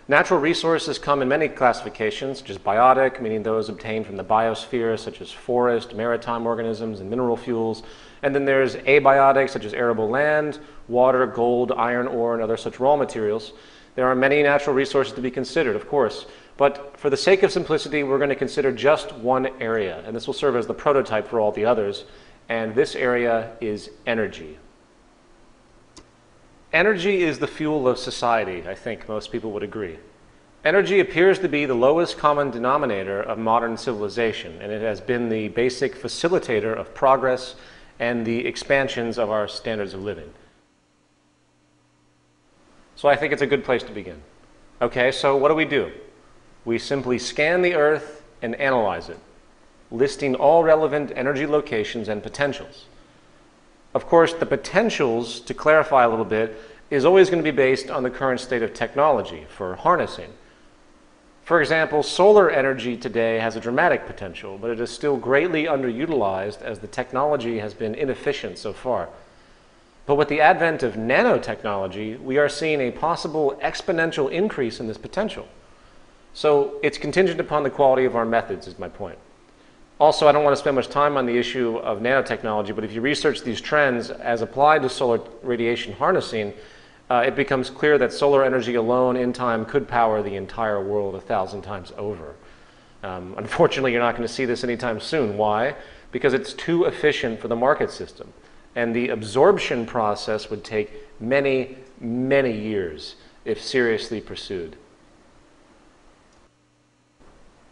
Natural resources come in many classifications, such as biotic, meaning those obtained from the biosphere, such as forest, maritime organisms, and mineral fuels. And then there's abiotic, such as arable land, water, gold, iron ore, and other such raw materials. There are many natural resources to be considered, of course, but for the sake of simplicity, we're going to consider just one area, and this will serve as the prototype for all the others, and this area is energy. Energy is the fuel of society, I think most people would agree. Energy appears to be the lowest common denominator of modern civilization, and it has been the basic facilitator of progress and the expansions of our standards of living. So I think it's a good place to begin. Okay, so what do? We simply scan the Earth and analyze it, listing all relevant energy locations and potentials. Of course, the potentials, to clarify a little bit, is always going to be based on the current state of technology for harnessing. For example, solar energy today has a dramatic potential, but it is still greatly underutilized as the technology has been inefficient so far. But with the advent of nanotechnology, we are seeing a possible exponential increase in this potential. So it's contingent upon the quality of our methods, is my point. Also, I don't want to spend much time on the issue of nanotechnology, but if you research these trends as applied to solar radiation harnessing, it becomes clear that solar energy alone in time could power the entire world 1,000 times over. Unfortunately, you're not going to see this anytime soon. Why? Because it's too efficient for the market system. And the absorption process would take many, many years if seriously pursued.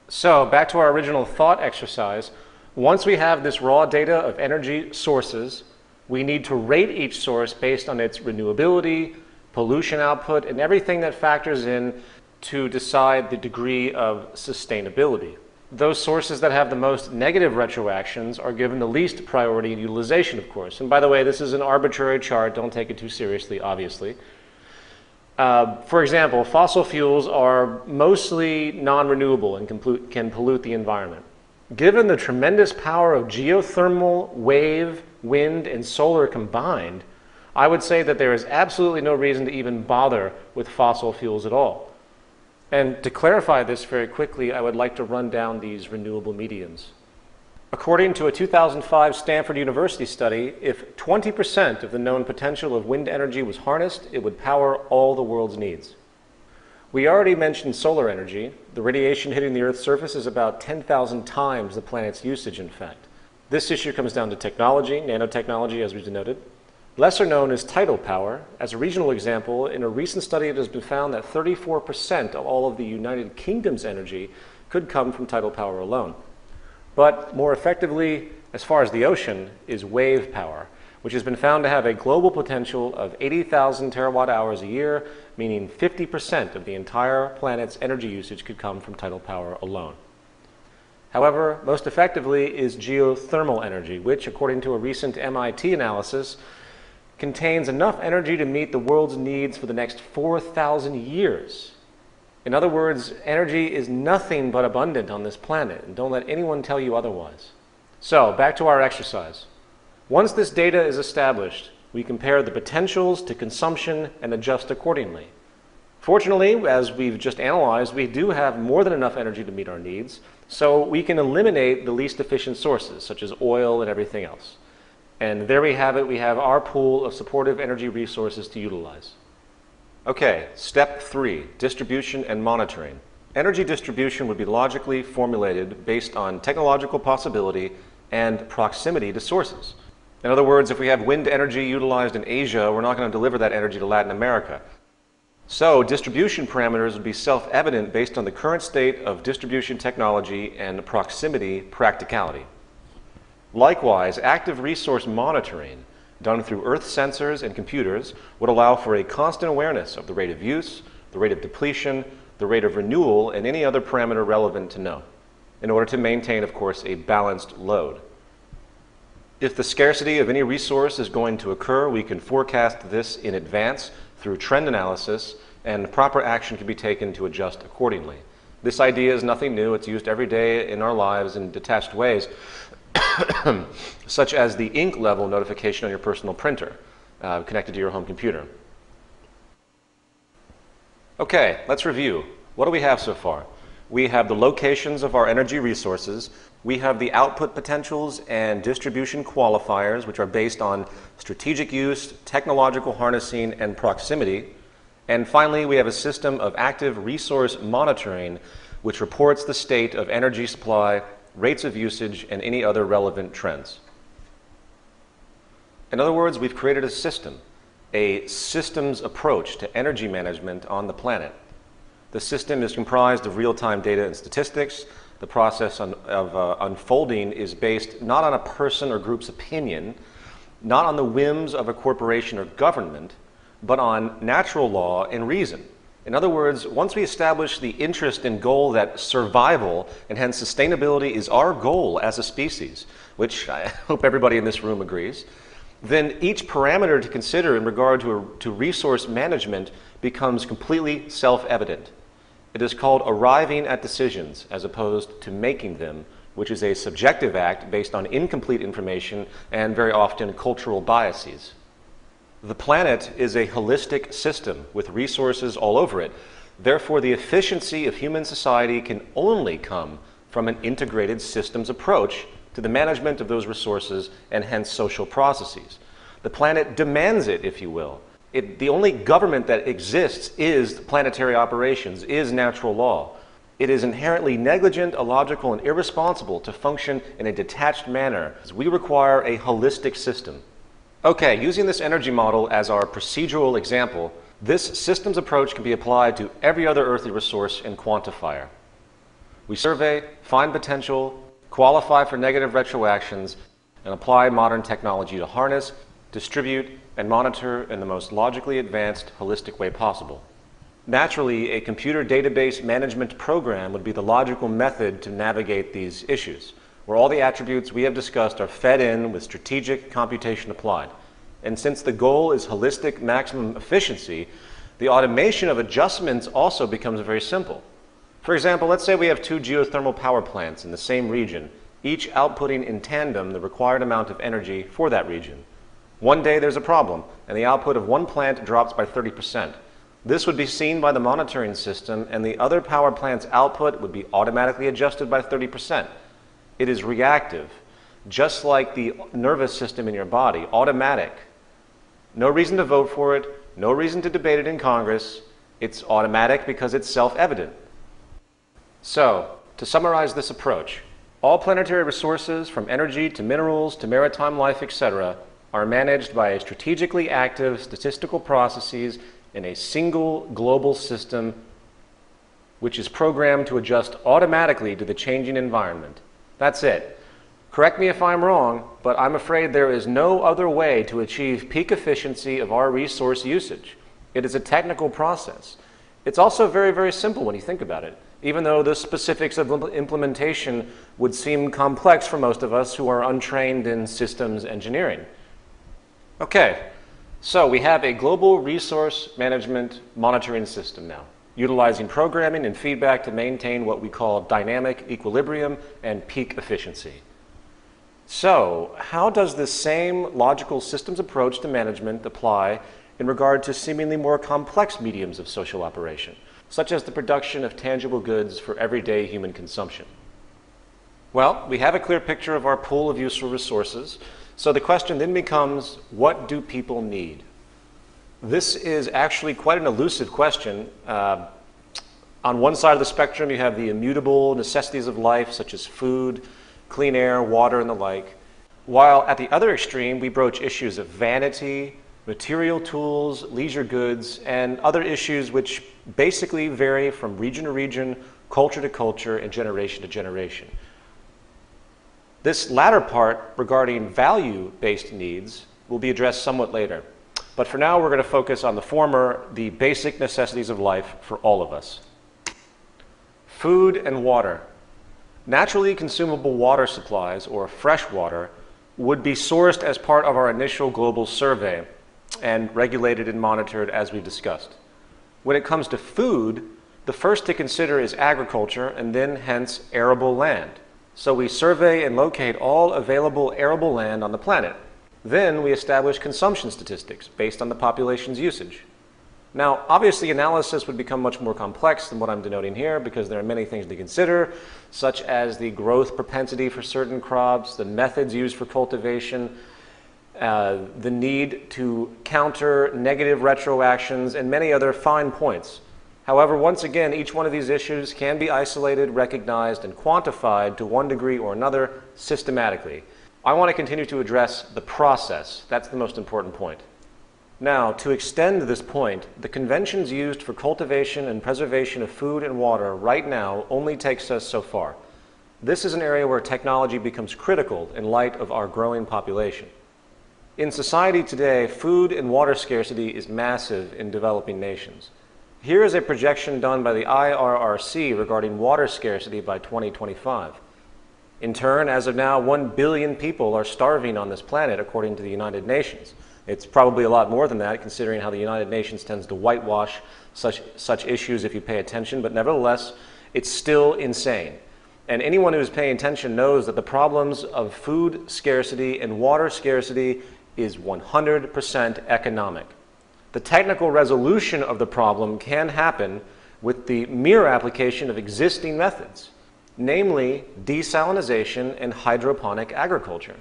So, back to our original thought exercise. Once we have this raw data of energy sources, we need to rate each source based on its renewability, pollution output, and everything that factors in to decide the degree of sustainability. Those sources that have the most negative retroactions are given the least priority in utilization, of course. And by the way, this is an arbitrary chart. Don't take it too seriously, obviously. For example, fossil fuels are mostly non-renewable and can pollute the environment. Given the tremendous power of geothermal, wave, wind, and solar combined, I would say that there is absolutely no reason to even bother with fossil fuels at all. And to clarify this very quickly, I would like to run down these renewable mediums. According to a 2005 Stanford University study, if 20% of the known potential of wind energy was harnessed, it would power all the world's needs. We already mentioned solar energy. The radiation hitting the Earth's surface is about 10,000 times the planet's usage, in fact. This issue comes down to technology, nanotechnology, as we denoted. Lesser known is tidal power. As a regional example, in a recent study it has been found that 34% of all of the United Kingdom's energy could come from tidal power alone. But more effectively, as far as the ocean, is wave power, which has been found to have a global potential of 80,000 terawatt hours a year, meaning 50% of the entire planet's energy usage could come from tidal power alone. However, most effectively is geothermal energy, which, according to a recent MIT analysis, contains enough energy to meet the world's needs for the next 4,000 years. In other words, energy is nothing but abundant on this planet, and don't let anyone tell you otherwise. So, back to our exercise. Once this data is established, we compare the potentials to consumption and adjust accordingly. Fortunately, as we've just analyzed, we do have more than enough energy to meet our needs, so we can eliminate the least efficient sources, such as oil and everything else. And there we have it. We have our pool of supportive energy resources to utilize. Okay, step 3, distribution and monitoring. Energy distribution would be logically formulated based on technological possibility and proximity to sources. In other words, if we have wind energy utilized in Asia, we're not going to deliver that energy to Latin America. So distribution parameters would be self-evident based on the current state of distribution technology and proximity practicality. Likewise, active resource monitoring done through Earth sensors and computers would allow for a constant awareness of the rate of use, the rate of depletion, the rate of renewal, and any other parameter relevant to know, in order to maintain, of course, a balanced load. If the scarcity of any resource is going to occur, we can forecast this in advance through trend analysis, and proper action can be taken to adjust accordingly. This idea is nothing new. It's used every day in our lives in detached ways, such as the ink level notification on your personal printer connected to your home computer. Okay, let's review. What do we have so far? We have the locations of our energy resources. We have the output potentials and distribution qualifiers, which are based on strategic use, technological harnessing, and proximity. And finally, we have a system of active resource monitoring, which reports the state of energy supply, rates of usage, and any other relevant trends. In other words, we've created a systems approach to energy management on the planet. The system is comprised of real-time data and statistics. The process of unfolding is based not on a person or group's opinion, not on the whims of a corporation or government, but on natural law and reason. In other words, once we establish the interest and goal that survival and hence sustainability is our goal as a species, which I hope everybody in this room agrees, then each parameter to consider in regard to resource management becomes completely self-evident. It is called arriving at decisions as opposed to making them, which is a subjective act based on incomplete information and very often cultural biases. The planet is a holistic system with resources all over it. Therefore, the efficiency of human society can only come from an integrated systems approach to the management of those resources and hence social processes. The planet demands it, if you will. The only government that exists is planetary operations, is natural law. It is inherently negligent, illogical, and irresponsible to function in a detached manner. We require a holistic system. Okay, using this energy model as our procedural example, this systems approach can be applied to every other earthly resource and quantifier. We survey, find potential, qualify for negative retroactions, and apply modern technology to harness, distribute, and monitor in the most logically advanced, holistic way possible. Naturally, a computer database management program would be the logical method to navigate these issues, where all the attributes we have discussed are fed in with strategic computation applied. And since the goal is holistic maximum efficiency, the automation of adjustments also becomes very simple. For example, let's say we have two geothermal power plants in the same region, each outputting in tandem the required amount of energy for that region. One day there's a problem, and the output of one plant drops by 30%. This would be seen by the monitoring system, and the other power plant's output would be automatically adjusted by 30%. It is reactive, just like the nervous system in your body, automatic. No reason to vote for it, no reason to debate it in Congress. It's automatic because it's self-evident. So, to summarize this approach, all planetary resources, from energy to minerals to maritime life, etc., are managed by strategically active statistical processes in a single global system which is programmed to adjust automatically to the changing environment. That's it. Correct me if I'm wrong, but I'm afraid there is no other way to achieve peak efficiency of our resource usage. It is a technical process. It's also very, very simple when you think about it, even though the specifics of implementation would seem complex for most of us who are untrained in systems engineering. Okay, so we have a global resource management monitoring system now, utilizing programming and feedback to maintain what we call dynamic equilibrium and peak efficiency. So, how does this same logical systems approach to management apply in regard to seemingly more complex mediums of social operation, such as the production of tangible goods for everyday human consumption? Well, we have a clear picture of our pool of useful resources. So the question then becomes, what do people need? This is actually quite an elusive question. On one side of the spectrum, you have the immutable necessities of life, such as food, clean air, water, and the like. While at the other extreme, we broach issues of vanity, material tools, leisure goods, and other issues which basically vary from region to region, culture to culture, and generation to generation. This latter part regarding value-based needs will be addressed somewhat later. But for now, we're going to focus on the former, the basic necessities of life for all of us. Food and water. Naturally consumable water supplies, or fresh water, would be sourced as part of our initial global survey and regulated and monitored as we've discussed. When it comes to food, the first to consider is agriculture and then hence arable land. So we survey and locate all available arable land on the planet. Then we establish consumption statistics based on the population's usage. Now, obviously, analysis would become much more complex than what I'm denoting here because there are many things to consider, such as the growth propensity for certain crops, the methods used for cultivation, the need to counter negative retroactions, and many other fine points. However, once again, each one of these issues can be isolated, recognized, and quantified to one degree or another systematically. I want to continue to address the process. That's the most important point. Now, to extend this point, the conventions used for cultivation and preservation of food and water right now only takes us so far. This is an area where technology becomes critical in light of our growing population. In society today, food and water scarcity is massive in developing nations. Here is a projection done by the IRRC regarding water scarcity by 2025. In turn, as of now, 1 billion people are starving on this planet, according to the United Nations. It's probably a lot more than that, considering how the United Nations tends to whitewash such issues if you pay attention, but nevertheless, it's still insane. And anyone who's paying attention knows that the problems of food scarcity and water scarcity is 100% economic. The technical resolution of the problem can happen with the mere application of existing methods, namely desalination and hydroponic agriculture.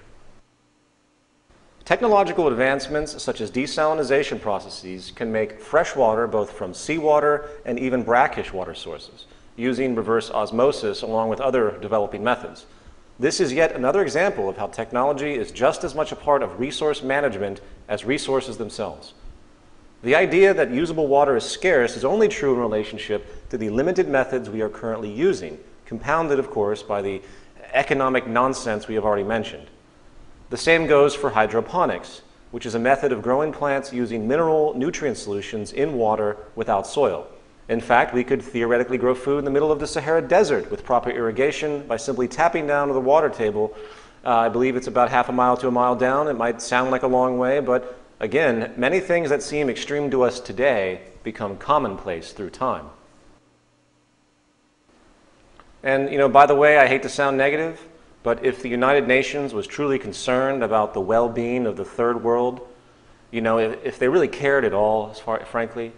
Technological advancements such as desalination processes can make fresh water both from seawater and even brackish water sources, using reverse osmosis along with other developing methods. This is yet another example of how technology is just as much a part of resource management as resources themselves. The idea that usable water is scarce is only true in relationship to the limited methods we are currently using, compounded, of course, by the economic nonsense we have already mentioned. The same goes for hydroponics, which is a method of growing plants using mineral nutrient solutions in water without soil. In fact, we could theoretically grow food in the middle of the Sahara Desert with proper irrigation by simply tapping down to the water table. I believe it's about half a mile to a mile down. It might sound like a long way, but again, many things that seem extreme to us today become commonplace through time. And, by the way, I hate to sound negative, but if the United Nations was truly concerned about the well-being of the third world, if they really cared at all, frankly,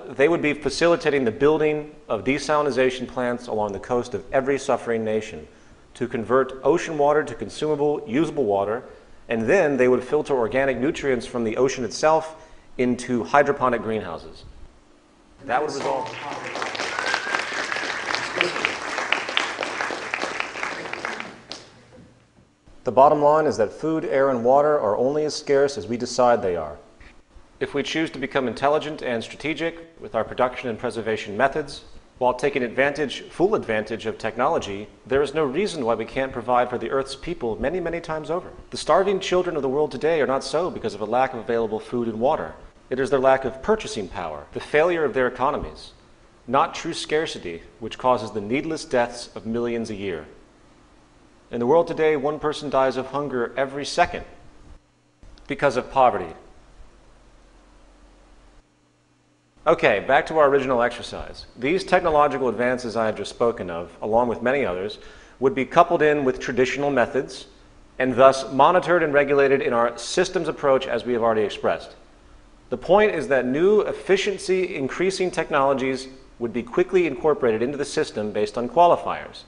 they would be facilitating the building of desalination plants along the coast of every suffering nation to convert ocean water to consumable, usable water, and then they would filter organic nutrients from the ocean itself into hydroponic greenhouses. That would resolve. The bottom line is that food, air, and water are only as scarce as we decide they are. If we choose to become intelligent and strategic with our production and preservation methods, while taking full advantage of technology, there is no reason why we can't provide for the Earth's people many, many times over. The starving children of the world today are not so because of a lack of available food and water. It is their lack of purchasing power, the failure of their economies, not true scarcity, which causes the needless deaths of millions a year. In the world today, one person dies of hunger every second because of poverty. Okay, back to our original exercise. These technological advances I have just spoken of, along with many others, would be coupled in with traditional methods and thus monitored and regulated in our systems approach as we have already expressed. The point is that new efficiency-increasing technologies would be quickly incorporated into the system based on qualifiers.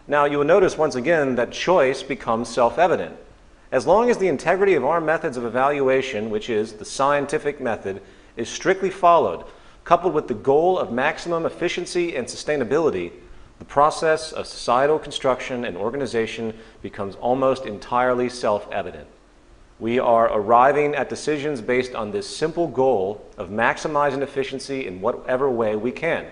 Now, you will notice once again that choice becomes self-evident. As long as the integrity of our methods of evaluation, which is the scientific method, is strictly followed, coupled with the goal of maximum efficiency and sustainability, the process of societal construction and organization becomes almost entirely self-evident. We are arriving at decisions based on this simple goal of maximizing efficiency in whatever way we can.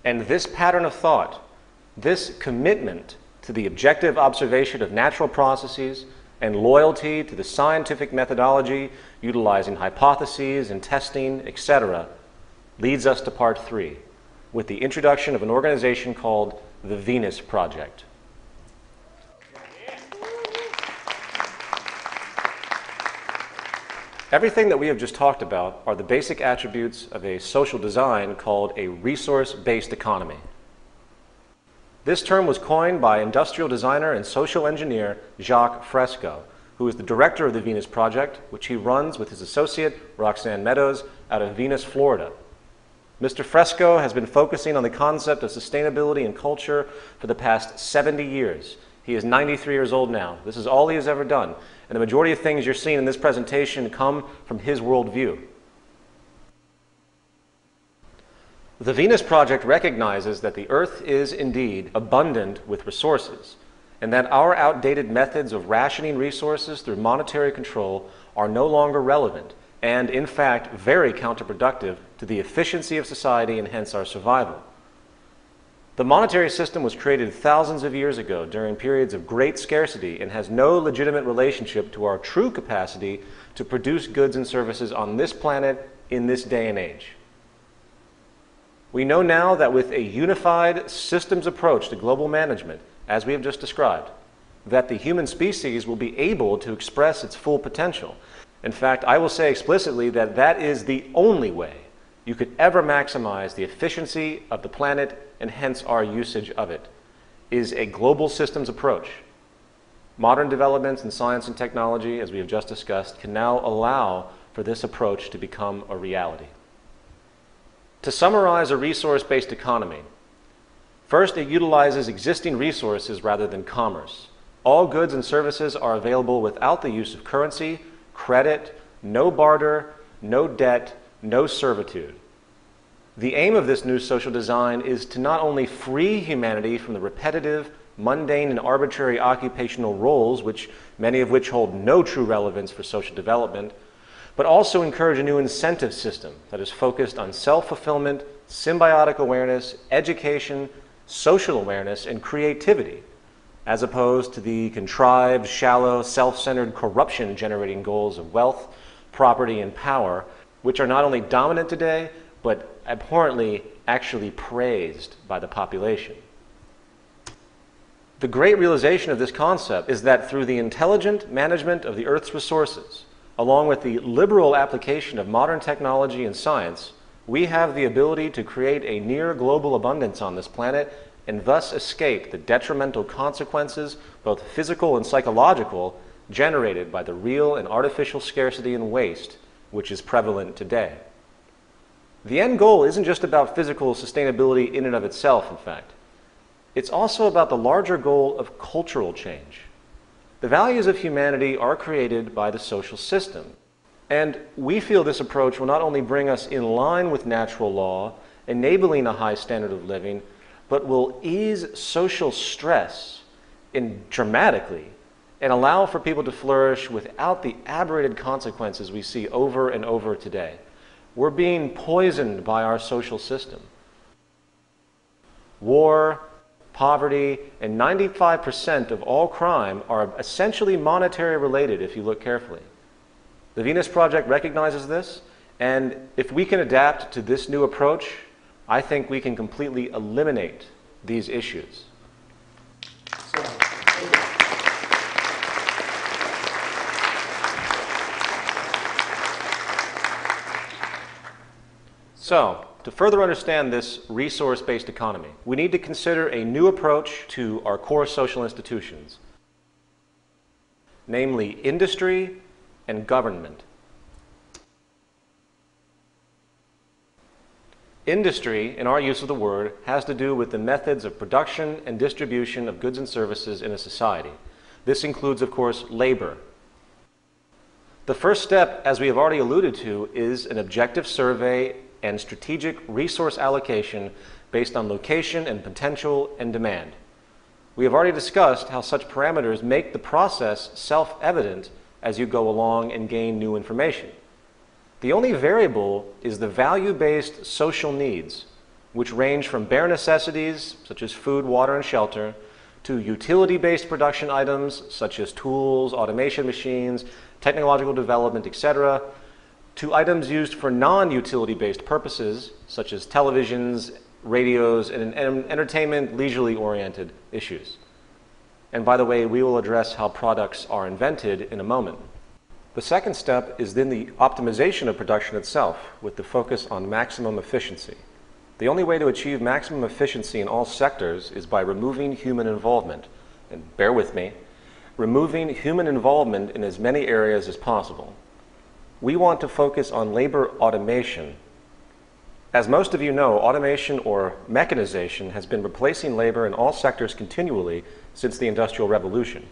And this pattern of thought, this commitment to the objective observation of natural processes and loyalty to the scientific methodology utilizing hypotheses and testing, etc., leads us to part 3, with the introduction of an organization called the Venus Project. Everything that we have just talked about are the basic attributes of a social design called a resource-based economy. This term was coined by industrial designer and social engineer Jacques Fresco, who is the director of the Venus Project, which he runs with his associate Roxanne Meadows out of Venus, Florida. Mr. Fresco has been focusing on the concept of sustainability and culture for the past 70 years. He is 93 years old now. This is all he has ever done. And the majority of things you're seeing in this presentation come from his worldview. The Venus Project recognizes that the Earth is indeed abundant with resources, and that our outdated methods of rationing resources through monetary control are no longer relevant, and in fact very counterproductive to the efficiency of society and hence our survival. The monetary system was created thousands of years ago during periods of great scarcity and has no legitimate relationship to our true capacity to produce goods and services on this planet in this day and age. We know now that with a unified systems approach to global management, as we have just described, that the human species will be able to express its full potential. In fact, I will say explicitly that that is the only way you could ever maximize the efficiency of the planet and hence our usage of it, is a global systems approach. Modern developments in science and technology, as we have just discussed, can now allow for this approach to become a reality. To summarize a resource-based economy, first, it utilizes existing resources rather than commerce. All goods and services are available without the use of currency, credit, no barter, no debt, no servitude. The aim of this new social design is to not only free humanity from the repetitive, mundane, and arbitrary occupational roles, many of which hold no true relevance for social development, but also encourage a new incentive system that is focused on self-fulfillment, symbiotic awareness, education, social awareness, and creativity, as opposed to the contrived, shallow, self-centered, corruption-generating goals of wealth, property, and power, which are not only dominant today, but abhorrently actually praised by the population. The great realization of this concept is that through the intelligent management of the Earth's resources, along with the liberal application of modern technology and science, we have the ability to create a near global abundance on this planet and thus escape the detrimental consequences, both physical and psychological, generated by the real and artificial scarcity and waste which is prevalent today. The end goal isn't just about physical sustainability in and of itself, in fact. It's also about the larger goal of cultural change. The values of humanity are created by the social system, and we feel this approach will not only bring us in line with natural law, enabling a high standard of living, but will ease social stress dramatically and allow for people to flourish without the aberrated consequences we see over and over today. We're being poisoned by our social system. War, poverty, and 95% of all crime are essentially monetary related if you look carefully. The Venus Project recognizes this, and if we can adapt to this new approach, I think we can completely eliminate these issues. So, to further understand this resource-based economy, we need to consider a new approach to our core social institutions, namely industry and government. Industry, in our use of the word, has to do with the methods of production and distribution of goods and services in a society. This includes, of course, labor. The first step, as we have already alluded to, is an objective survey and strategic resource allocation based on location and potential and demand. We have already discussed how such parameters make the process self-evident as you go along and gain new information. The only variable is the value-based social needs, which range from bare necessities, such as food, water, and shelter, to utility-based production items, such as tools, automation machines, technological development, etc., to items used for non-utility-based purposes, such as televisions, radios, and entertainment, leisurely-oriented issues. And by the way, we will address how products are invented in a moment. The second step is then the optimization of production itself, with the focus on maximum efficiency. The only way to achieve maximum efficiency in all sectors is by removing human involvement. And bear with me, removing human involvement in as many areas as possible. We want to focus on labor automation. As most of you know, automation or mechanization has been replacing labor in all sectors continually since the Industrial Revolution.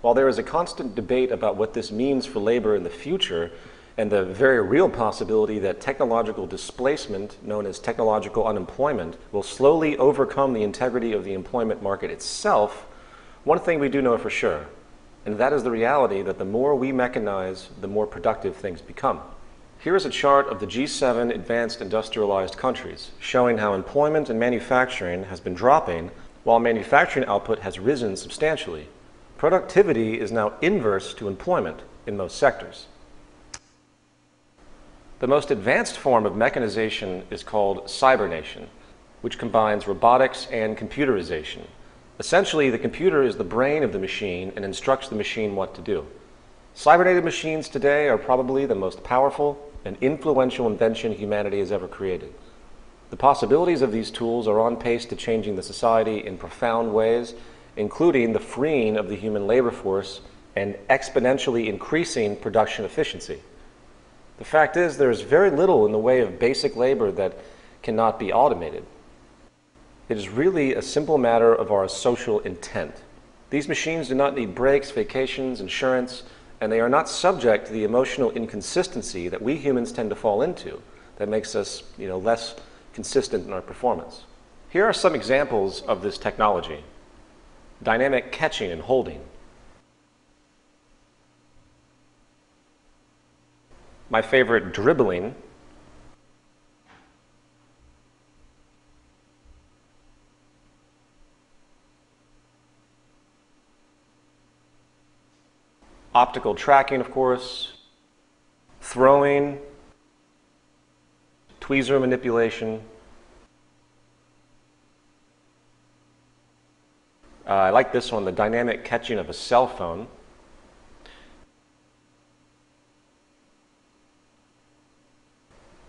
While there is a constant debate about what this means for labor in the future, and the very real possibility that technological displacement, known as technological unemployment, will slowly overcome the integrity of the employment market itself, one thing we do know for sure, and that is the reality that the more we mechanize, the more productive things become. Here is a chart of the G7 advanced industrialized countries, showing how employment in manufacturing has been dropping while manufacturing output has risen substantially. Productivity is now inverse to employment in most sectors. The most advanced form of mechanization is called cybernation, which combines robotics and computerization. Essentially, the computer is the brain of the machine and instructs the machine what to do. Cybernated machines today are probably the most powerful and influential invention humanity has ever created. The possibilities of these tools are on pace to changing the society in profound ways, including the freeing of the human labor force and exponentially increasing production efficiency. The fact is, there is very little in the way of basic labor that cannot be automated. It is really a simple matter of our social intent. These machines do not need breaks, vacations, insurance, and they are not subject to the emotional inconsistency that we humans tend to fall into that makes us, less consistent in our performance. Here are some examples of this technology. Dynamic catching and holding. My favorite, dribbling. Optical tracking, of course. Throwing. Tweezer manipulation. I like this one, the dynamic catching of a cell phone.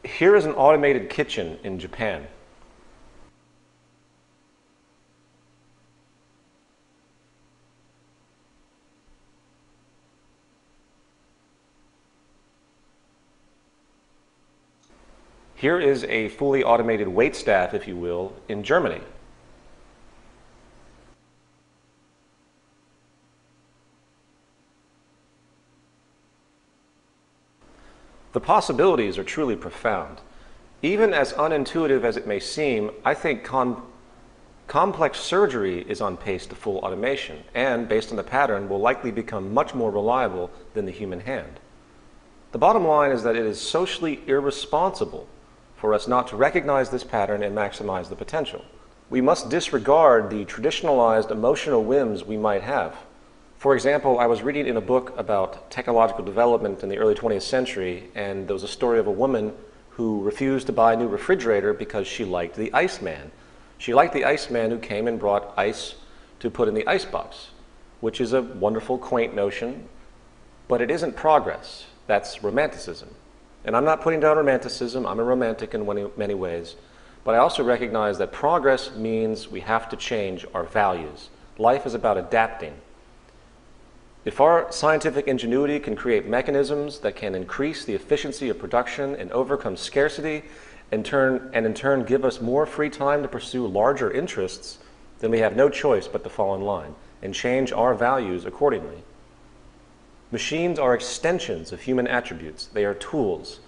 Here is an automated kitchen in Japan. Here is a fully automated waitstaff, if you will, in Germany. The possibilities are truly profound. Even as unintuitive as it may seem, I think complex surgery is on pace to full automation and, based on the pattern, will likely become much more reliable than the human hand. The bottom line is that it is socially irresponsible for us not to recognize this pattern and maximize the potential. We must disregard the traditionalized emotional whims we might have. For example, I was reading in a book about technological development in the early 20th century, and there was a story of a woman who refused to buy a new refrigerator because she liked the Iceman. She liked the Iceman who came and brought ice to put in the icebox, which is a wonderful, quaint notion, but it isn't progress. That's romanticism. And I'm not putting down romanticism. I'm a romantic in many ways. But I also recognize that progress means we have to change our values. Life is about adapting. If our scientific ingenuity can create mechanisms that can increase the efficiency of production and overcome scarcity, and in turn give us more free time to pursue larger interests, then we have no choice but to fall in line and change our values accordingly. Machines are extensions of human attributes. They are tools.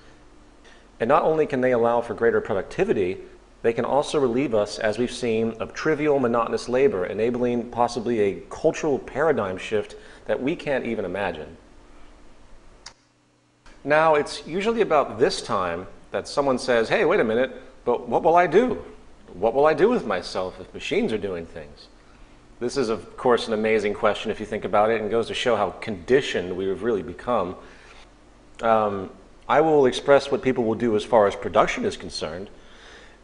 And not only can they allow for greater productivity, They can also relieve us, as we've seen, of trivial, monotonous labor, enabling possibly a cultural paradigm shift that we can't even imagine. Now, it's usually about this time that someone says, hey, wait a minute, but what will I do? What will I do with myself if machines are doing things? This is, of course, an amazing question if you think about it, and goes to show how conditioned we have really become. I will express what people will do as far as production is concerned.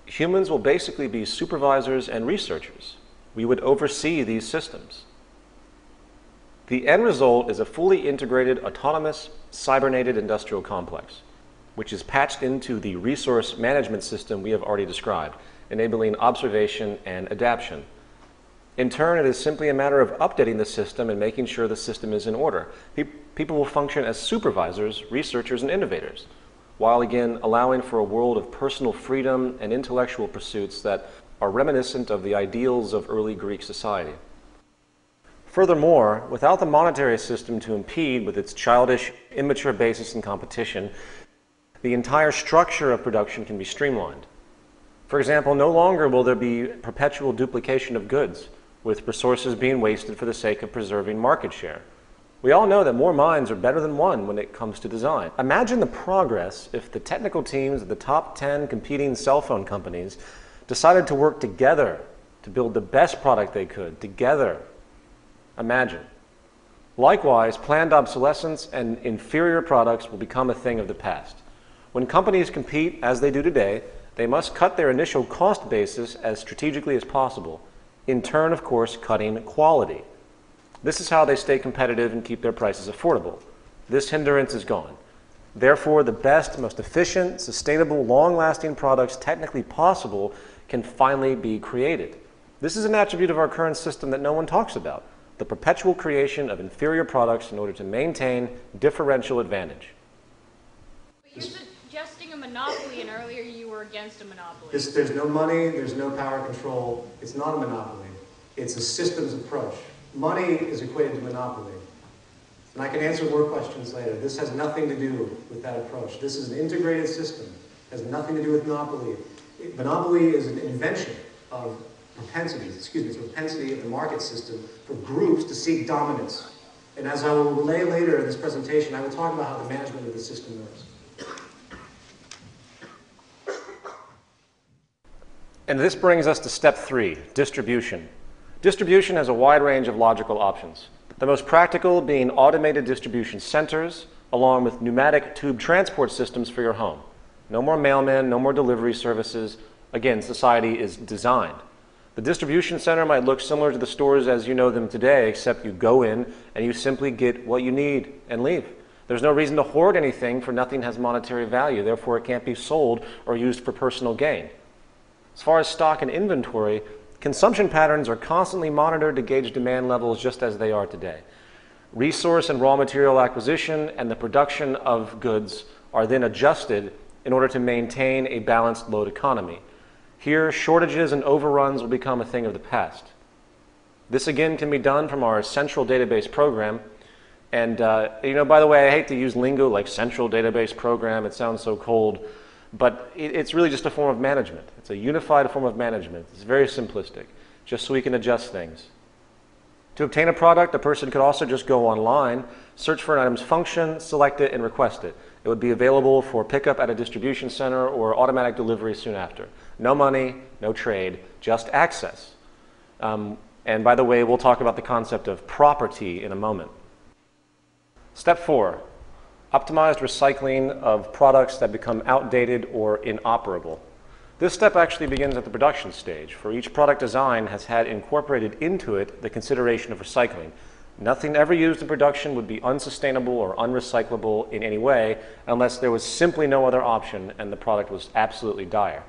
Humans will basically be supervisors and researchers. We would oversee these systems. The end result is a fully integrated, autonomous, cybernated industrial complex, which is patched into the resource management system we have already described, enabling observation and adaptation. In turn, it is simply a matter of updating the system and making sure the system is in order. People will function as supervisors, researchers, and innovators, while again allowing for a world of personal freedom and intellectual pursuits that are reminiscent of the ideals of early Greek society. Furthermore, without the monetary system to impede with its childish, immature basis in competition, the entire structure of production can be streamlined. For example, no longer will there be perpetual duplication of goods, with resources being wasted for the sake of preserving market share. We all know that more minds are better than one when it comes to design. Imagine the progress if the technical teams of the top 10 competing cell phone companies decided to work together to build the best product they could, together. Imagine. Likewise, planned obsolescence and inferior products will become a thing of the past. When companies compete, as they do today, they must cut their initial cost basis as strategically as possible, in turn, of course, cutting quality. This is how they stay competitive and keep their prices affordable. This hindrance is gone. Therefore, the best, most efficient, sustainable, long-lasting products technically possible can finally be created. This is an attribute of our current system that no one talks about, the perpetual creation of inferior products in order to maintain differential advantage. But you're suggesting a monopoly, and earlier you were against a monopoly. There's no money, there's no power control. It's not a monopoly. It's a systems approach. Money is equated to monopoly. And I can answer more questions later. This has nothing to do with that approach. This is an integrated system. It has nothing to do with monopoly. Monopoly is an invention of propensities, it's a propensity of the market system for groups to seek dominance. And as I will relay later in this presentation, I will talk about how the management of the system works. And this brings us to step 3, distribution. Distribution has a wide range of logical options. The most practical being automated distribution centers, along with pneumatic tube transport systems for your home. No more mailmen, no more delivery services. Again, society is designed. The distribution center might look similar to the stores as you know them today, except you go in and you simply get what you need and leave. There's no reason to hoard anything, for nothing has monetary value, therefore it can't be sold or used for personal gain. As far as stock and inventory, consumption patterns are constantly monitored to gauge demand levels just as they are today. Resource and raw material acquisition and the production of goods are then adjusted in order to maintain a balanced load economy. Here, shortages and overruns will become a thing of the past. This again can be done from our central database program. And by the way, I hate to use lingo like central database program. It sounds so cold. But it's really just a form of management. It's a unified form of management. It's very simplistic, just so we can adjust things. To obtain a product, a person could also just go online, search for an item's function, select it, and request it. It would be available for pickup at a distribution center or automatic delivery soon after. No money, no trade, just access. And by the way, we'll talk about the concept of property in a moment. Step 4. Optimized recycling of products that become outdated or inoperable. This step actually begins at the production stage, for each product design has had incorporated into it the consideration of recycling. Nothing ever used in production would be unsustainable or unrecyclable in any way unless there was simply no other option and the product was absolutely dire.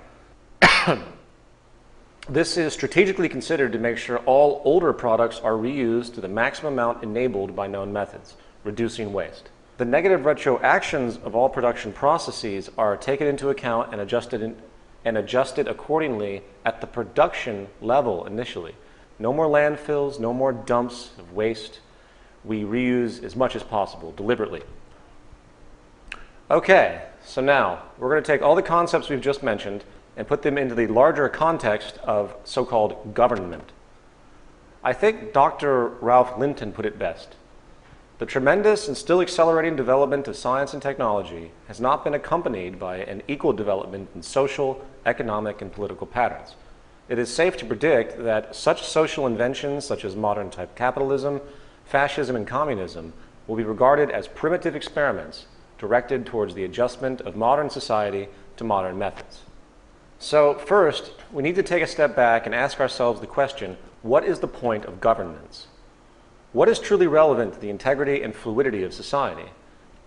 This is strategically considered to make sure all older products are reused to the maximum amount enabled by known methods, reducing waste. The negative retroactions of all production processes are taken into account and adjusted accordingly at the production level initially. No more landfills, no more dumps of waste. We reuse as much as possible, deliberately. Okay, so now we're going to take all the concepts we've just mentioned and put them into the larger context of so-called government. I think Dr. Ralph Linton put it best. The tremendous and still accelerating development of science and technology has not been accompanied by an equal development in social, economic, and political patterns. It is safe to predict that such social inventions such as modern-type capitalism, fascism, and communism will be regarded as primitive experiments directed towards the adjustment of modern society to modern methods. So first, we need to take a step back and ask ourselves the question, what is the point of governance? What is truly relevant to the integrity and fluidity of society?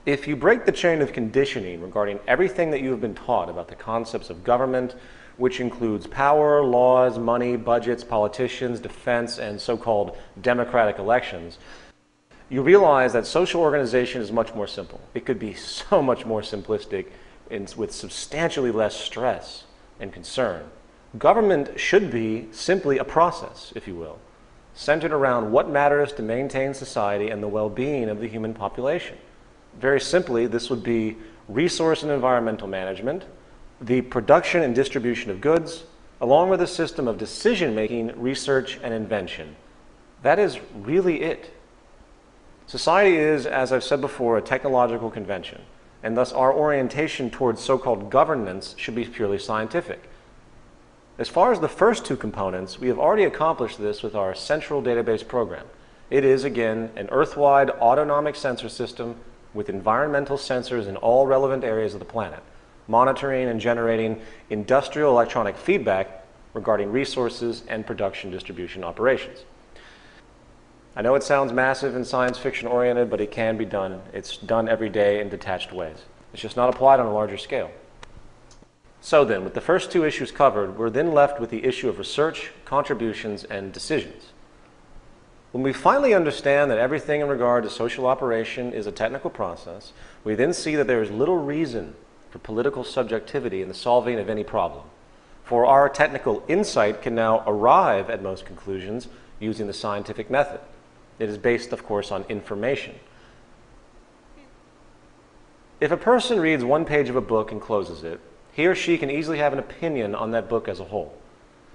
If you break the chain of conditioning regarding everything that you have been taught about the concepts of government, which includes power, laws, money, budgets, politicians, defense, and so-called democratic elections, you realize that social organization is much more simple. It could be so much more simplistic and with substantially less stress and concern. Government should be simply a process, if you will, centered around what matters to maintain society and the well-being of the human population. Very simply, this would be resource and environmental management, the production and distribution of goods, along with a system of decision-making, research, and invention. That is really it. Society is, as I've said before, a technological convention, and thus our orientation towards so-called governance should be purely scientific. As far as the first two components, we have already accomplished this with our central database program. It is, again, an Earth-wide autonomic sensor system with environmental sensors in all relevant areas of the planet, monitoring and generating industrial electronic feedback regarding resources and production distribution operations. I know it sounds massive and science fiction oriented, but it can be done. It's done every day in detached ways. It's just not applied on a larger scale. So then, with the first two issues covered, we're then left with the issue of research, contributions, and decisions. When we finally understand that everything in regard to social operation is a technical process, we then see that there is little reason for political subjectivity in the solving of any problem. For our technical insight can now arrive at most conclusions using the scientific method. It is based, of course, on information. If a person reads one page of a book and closes it, he or she can easily have an opinion on that book as a whole.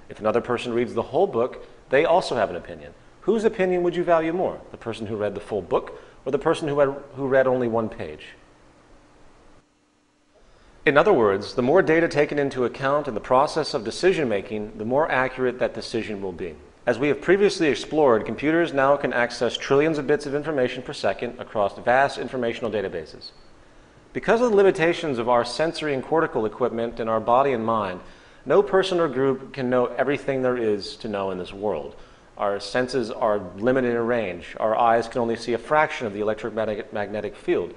If another person reads the whole book, they also have an opinion. Whose opinion would you value more? The person who read the full book or the person who read only one page? In other words, the more data taken into account in the process of decision making, the more accurate that decision will be. As we have previously explored, computers now can access trillions of bits of information per second across vast informational databases. Because of the limitations of our sensory and cortical equipment in our body and mind, no person or group can know everything there is to know in this world. Our senses are limited in range. Our eyes can only see a fraction of the electromagnetic field.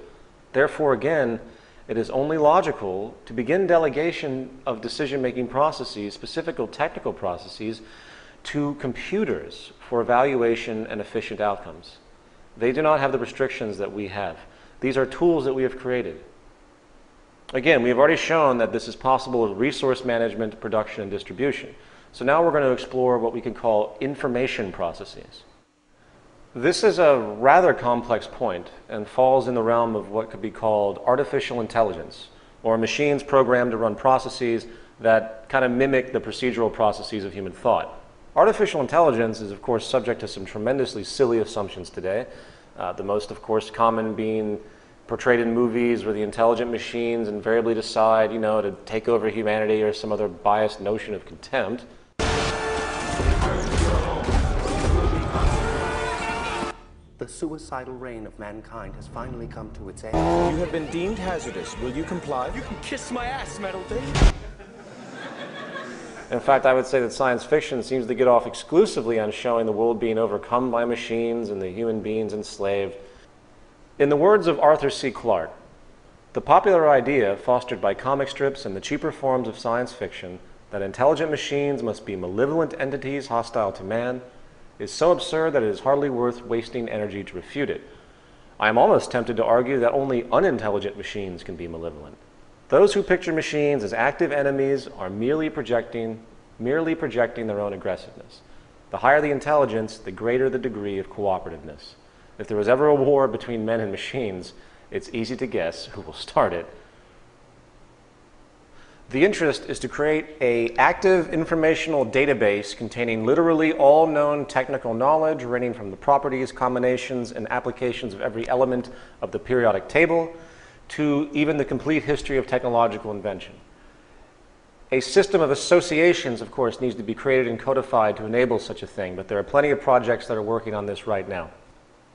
Therefore, again, it is only logical to begin delegation of decision-making processes, specific technical processes, to computers for evaluation and efficient outcomes. They do not have the restrictions that we have. These are tools that we have created. Again, we have already shown that this is possible with resource management, production, and distribution. So now we're going to explore what we can call information processes. This is a rather complex point and falls in the realm of what could be called artificial intelligence, or machines programmed to run processes that kind of mimic the procedural processes of human thought. Artificial intelligence is, of course, subject to some tremendously silly assumptions today. The most, of course, common being portrayed in movies where the intelligent machines invariably decide, to take over humanity, or some other biased notion of contempt. The suicidal reign of mankind has finally come to its end. You have been deemed hazardous. Will you comply? You can kiss my ass, Metal Dick. In fact, I would say that science fiction seems to get off exclusively on showing the world being overcome by machines and the human beings enslaved. In the words of Arthur C. Clarke, the popular idea, fostered by comic strips and the cheaper forms of science fiction, that intelligent machines must be malevolent entities hostile to man, is so absurd that it is hardly worth wasting energy to refute it. I am almost tempted to argue that only unintelligent machines can be malevolent. Those who picture machines as active enemies are merely projecting their own aggressiveness. The higher the intelligence, the greater the degree of cooperativeness. If there was ever a war between men and machines, it's easy to guess who will start it. The interest is to create an active informational database containing literally all known technical knowledge, ranging from the properties, combinations, and applications of every element of the periodic table to even the complete history of technological invention. A system of associations, of course, needs to be created and codified to enable such a thing, but there are plenty of projects that are working on this right now.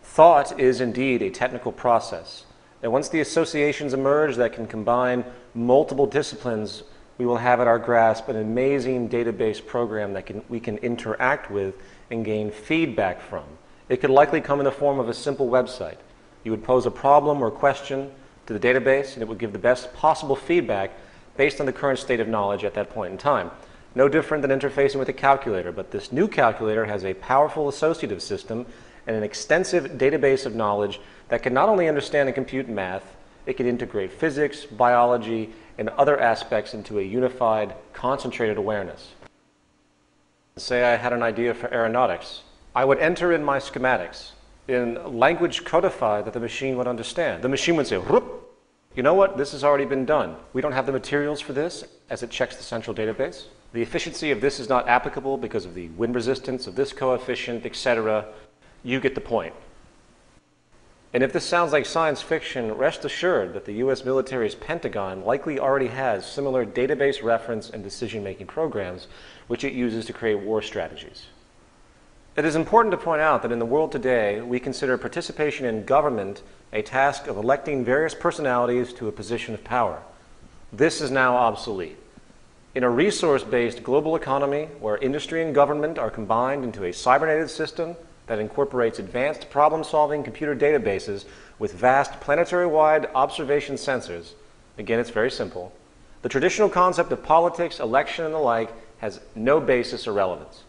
Thought is indeed a technical process. And once the associations emerge that can combine multiple disciplines, we will have at our grasp an amazing database program that we can interact with and gain feedback from. It could likely come in the form of a simple website. You would pose a problem or question to the database, and it would give the best possible feedback based on the current state of knowledge at that point in time. No different than interfacing with a calculator, but this new calculator has a powerful associative system and an extensive database of knowledge that can not only understand and compute math, it can integrate physics, biology, and other aspects into a unified, concentrated awareness. Say I had an idea for aeronautics. I would enter in my schematics in language codified that the machine would understand. The machine would say, whoop, you know what, this has already been done. We don't have the materials for this as it checks the central database. The efficiency of this is not applicable because of the wind resistance of this coefficient, etc. You get the point. And if this sounds like science fiction, rest assured that the US military's Pentagon likely already has similar database reference and decision-making programs which it uses to create war strategies. It is important to point out that in the world today, we consider participation in government a task of electing various personalities to a position of power. This is now obsolete. In a resource-based global economy where industry and government are combined into a cybernetic system that incorporates advanced problem-solving computer databases with vast planetary-wide observation sensors, again, it's very simple, the traditional concept of politics, election, and the like has no basis or relevance.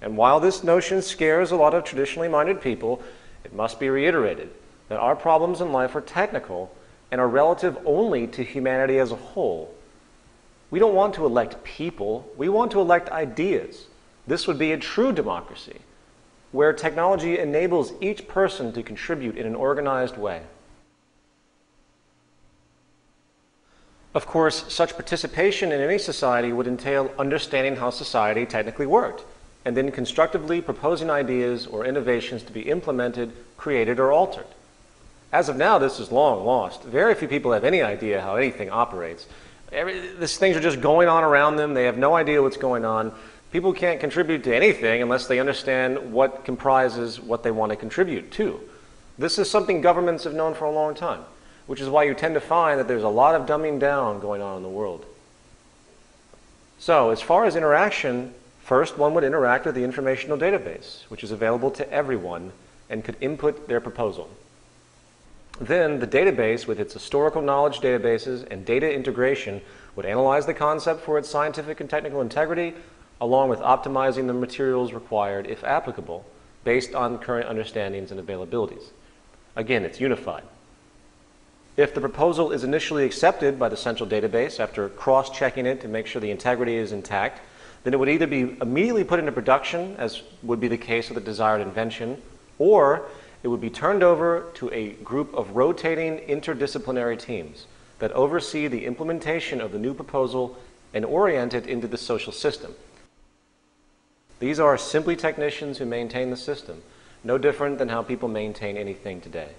And while this notion scares a lot of traditionally minded people, it must be reiterated that our problems in life are technical and are relative only to humanity as a whole. We don't want to elect people, we want to elect ideas. This would be a true democracy, where technology enables each person to contribute in an organized way. Of course, such participation in any society would entail understanding how society technically worked, and then constructively proposing ideas or innovations to be implemented, created, or altered. As of now, this is long lost. Very few people have any idea how anything operates. These things are just going on around them. They have no idea what's going on. People can't contribute to anything unless they understand what comprises what they want to contribute to. This is something governments have known for a long time, which is why you tend to find that there's a lot of dumbing down going on in the world. So, as far as interaction, first, one would interact with the informational database, which is available to everyone and could input their proposal. Then, the database, with its historical knowledge databases and data integration, would analyze the concept for its scientific and technical integrity, along with optimizing the materials required, if applicable, based on current understandings and availabilities. Again, it's unified. If the proposal is initially accepted by the central database after cross-checking it to make sure the integrity is intact, then it would either be immediately put into production, as would be the case with the desired invention, or it would be turned over to a group of rotating interdisciplinary teams that oversee the implementation of the new proposal and orient it into the social system. These are simply technicians who maintain the system, no different than how people maintain anything today.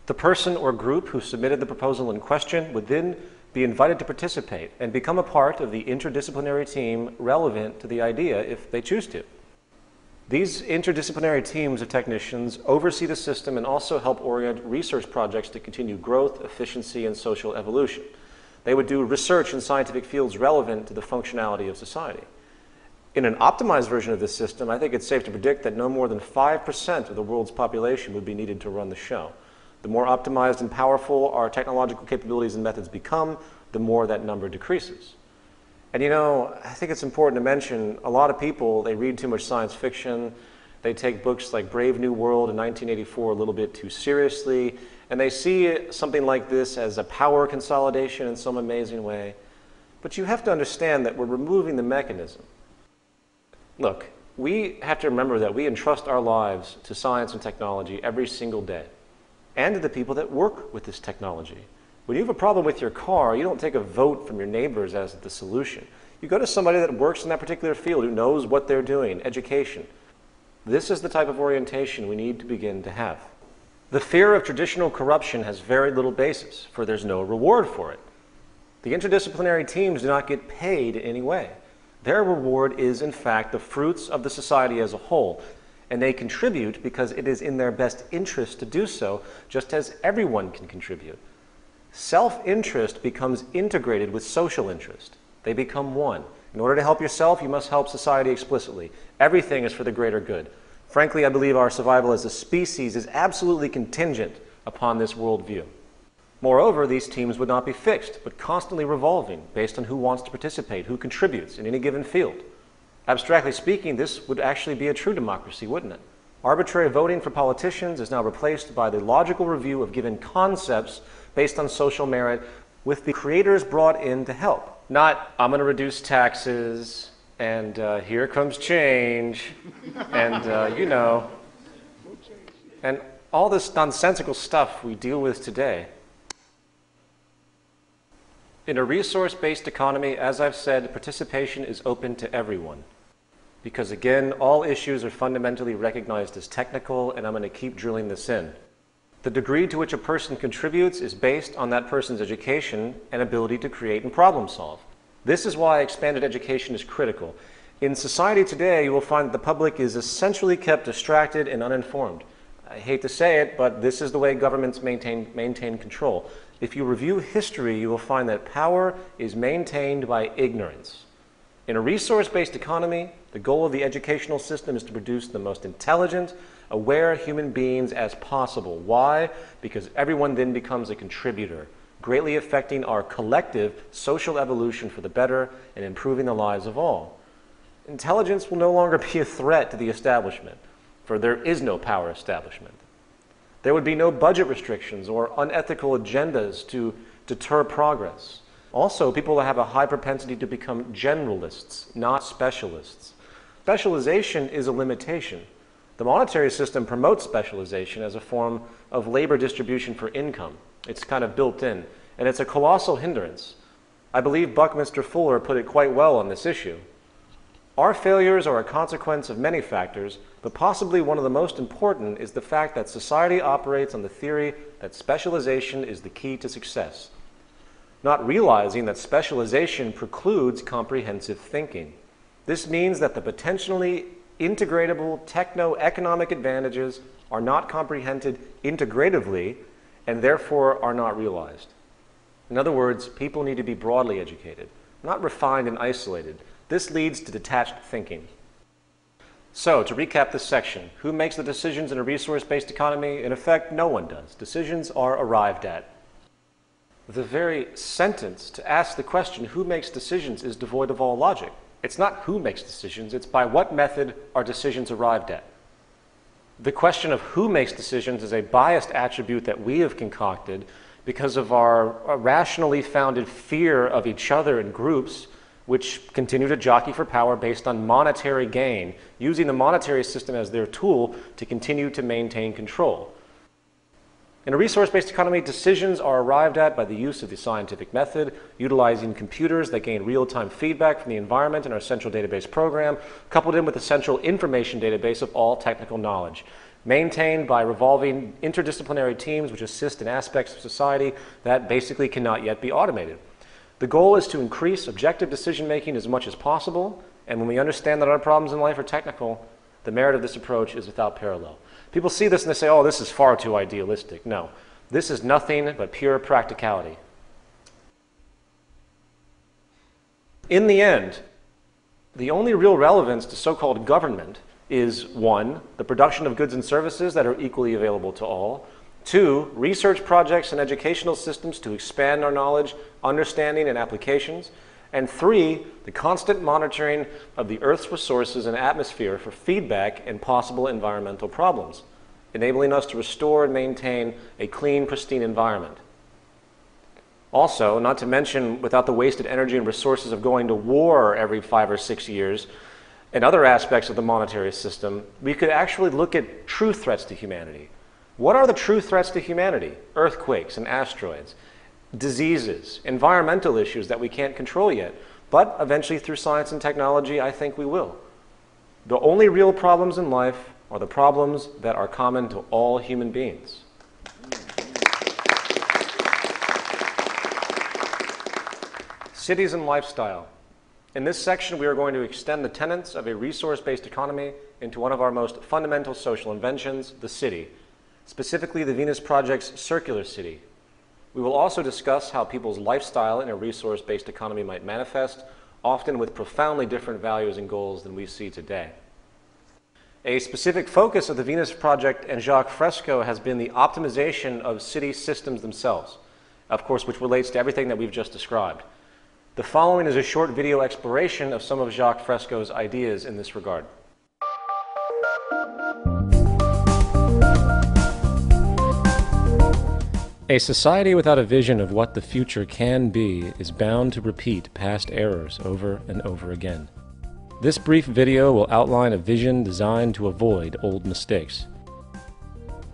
The person or group who submitted the proposal in question would then be invited to participate and become a part of the interdisciplinary team relevant to the idea if they choose to. These interdisciplinary teams of technicians oversee the system and also help orient research projects to continue growth, efficiency, and social evolution. They would do research in scientific fields relevant to the functionality of society. In an optimized version of this system, I think it's safe to predict that no more than 5% of the world's population would be needed to run the show. The more optimized and powerful our technological capabilities and methods become, the more that number decreases. And you know, I think it's important to mention, a lot of people, they read too much science fiction, they take books like Brave New World in 1984 a little bit too seriously, and they see something like this as a power consolidation in some amazing way. But you have to understand that we're removing the mechanism. Look, we have to remember that we entrust our lives to science and technology every single day, and to the people that work with this technology. When you have a problem with your car, you don't take a vote from your neighbors as the solution. You go to somebody that works in that particular field, who knows what they're doing, education. This is the type of orientation we need to begin to have. The fear of traditional corruption has very little basis, for there's no reward for it. The interdisciplinary teams do not get paid in any way. Their reward is, in fact, the fruits of the society as a whole, and they contribute because it is in their best interest to do so, just as everyone can contribute. Self-interest becomes integrated with social interest. They become one. In order to help yourself, you must help society explicitly. Everything is for the greater good. Frankly, I believe our survival as a species is absolutely contingent upon this worldview. Moreover, these teams would not be fixed, but constantly revolving based on who wants to participate, who contributes in any given field. Abstractly speaking, this would actually be a true democracy, wouldn't it? Arbitrary voting for politicians is now replaced by the logical review of given concepts based on social merit, with the creators brought in to help. Not, I'm going to reduce taxes, and here comes change, and you know, and all this nonsensical stuff we deal with today. In a resource-based economy, as I've said, participation is open to everyone. Because again, all issues are fundamentally recognized as technical, and I'm going to keep drilling this in. The degree to which a person contributes is based on that person's education and ability to create and problem solve. This is why expanded education is critical. In society today, you will find that the public is essentially kept distracted and uninformed. I hate to say it, but this is the way governments maintain control. If you review history, you will find that power is maintained by ignorance. In a resource-based economy, the goal of the educational system is to produce the most intelligent, aware human beings as possible. Why? Because everyone then becomes a contributor, greatly affecting our collective social evolution for the better and improving the lives of all. Intelligence will no longer be a threat to the establishment, for there is no power establishment. There would be no budget restrictions or unethical agendas to deter progress. Also, people have a high propensity to become generalists, not specialists. Specialization is a limitation. The monetary system promotes specialization as a form of labor distribution for income. It's kind of built in, and it's a colossal hindrance. I believe Buckminster Fuller put it quite well on this issue. Our failures are a consequence of many factors, but possibly one of the most important is the fact that society operates on the theory that specialization is the key to success, not realizing that specialization precludes comprehensive thinking. This means that the potentially integratable techno-economic advantages are not comprehended integratively and therefore are not realized. In other words, people need to be broadly educated, not refined and isolated. This leads to detached thinking. So, to recap this section, who makes the decisions in a resource-based economy? In effect, no one does. Decisions are arrived at. The very sentence to ask the question, who makes decisions, is devoid of all logic. It's not who makes decisions, it's by what method are decisions arrived at. The question of who makes decisions is a biased attribute that we have concocted because of our rationally founded fear of each other in groups which continue to jockey for power based on monetary gain, using the monetary system as their tool to continue to maintain control. In a resource-based economy, decisions are arrived at by the use of the scientific method, utilizing computers that gain real-time feedback from the environment in our central database program, coupled in with a central information database of all technical knowledge, maintained by revolving interdisciplinary teams which assist in aspects of society that basically cannot yet be automated. The goal is to increase objective decision-making as much as possible, and when we understand that our problems in life are technical, the merit of this approach is without parallel. People see this and they say, oh, this is far too idealistic. No, this is nothing but pure practicality. In the end, the only real relevance to so-called government is 1, the production of goods and services that are equally available to all, 2, research projects and educational systems to expand our knowledge, understanding, and applications, and 3, the constant monitoring of the Earth's resources and atmosphere for feedback and possible environmental problems, enabling us to restore and maintain a clean, pristine environment. Also, not to mention, without the wasted energy and resources of going to war every 5 or 6 years, and other aspects of the monetary system, we could actually look at true threats to humanity. What are the true threats to humanity? Earthquakes and asteroids. diseases, environmental issues that we can't control yet, but eventually through science and technology, I think we will. The only real problems in life are the problems that are common to all human beings. Cities and lifestyle. In this section, we are going to extend the tenets of a resource-based economy into one of our most fundamental social inventions, the city, specifically the Venus Project's circular city. We will also discuss how people's lifestyle in a resource-based economy might manifest, often with profoundly different values and goals than we see today. A specific focus of the Venus Project and Jacques Fresco has been the optimization of city systems themselves, of course, which relates to everything that we've just described. The following is a short video exploration of some of Jacques Fresco's ideas in this regard. A society without a vision of what the future can be is bound to repeat past errors over and over again. This brief video will outline a vision designed to avoid old mistakes.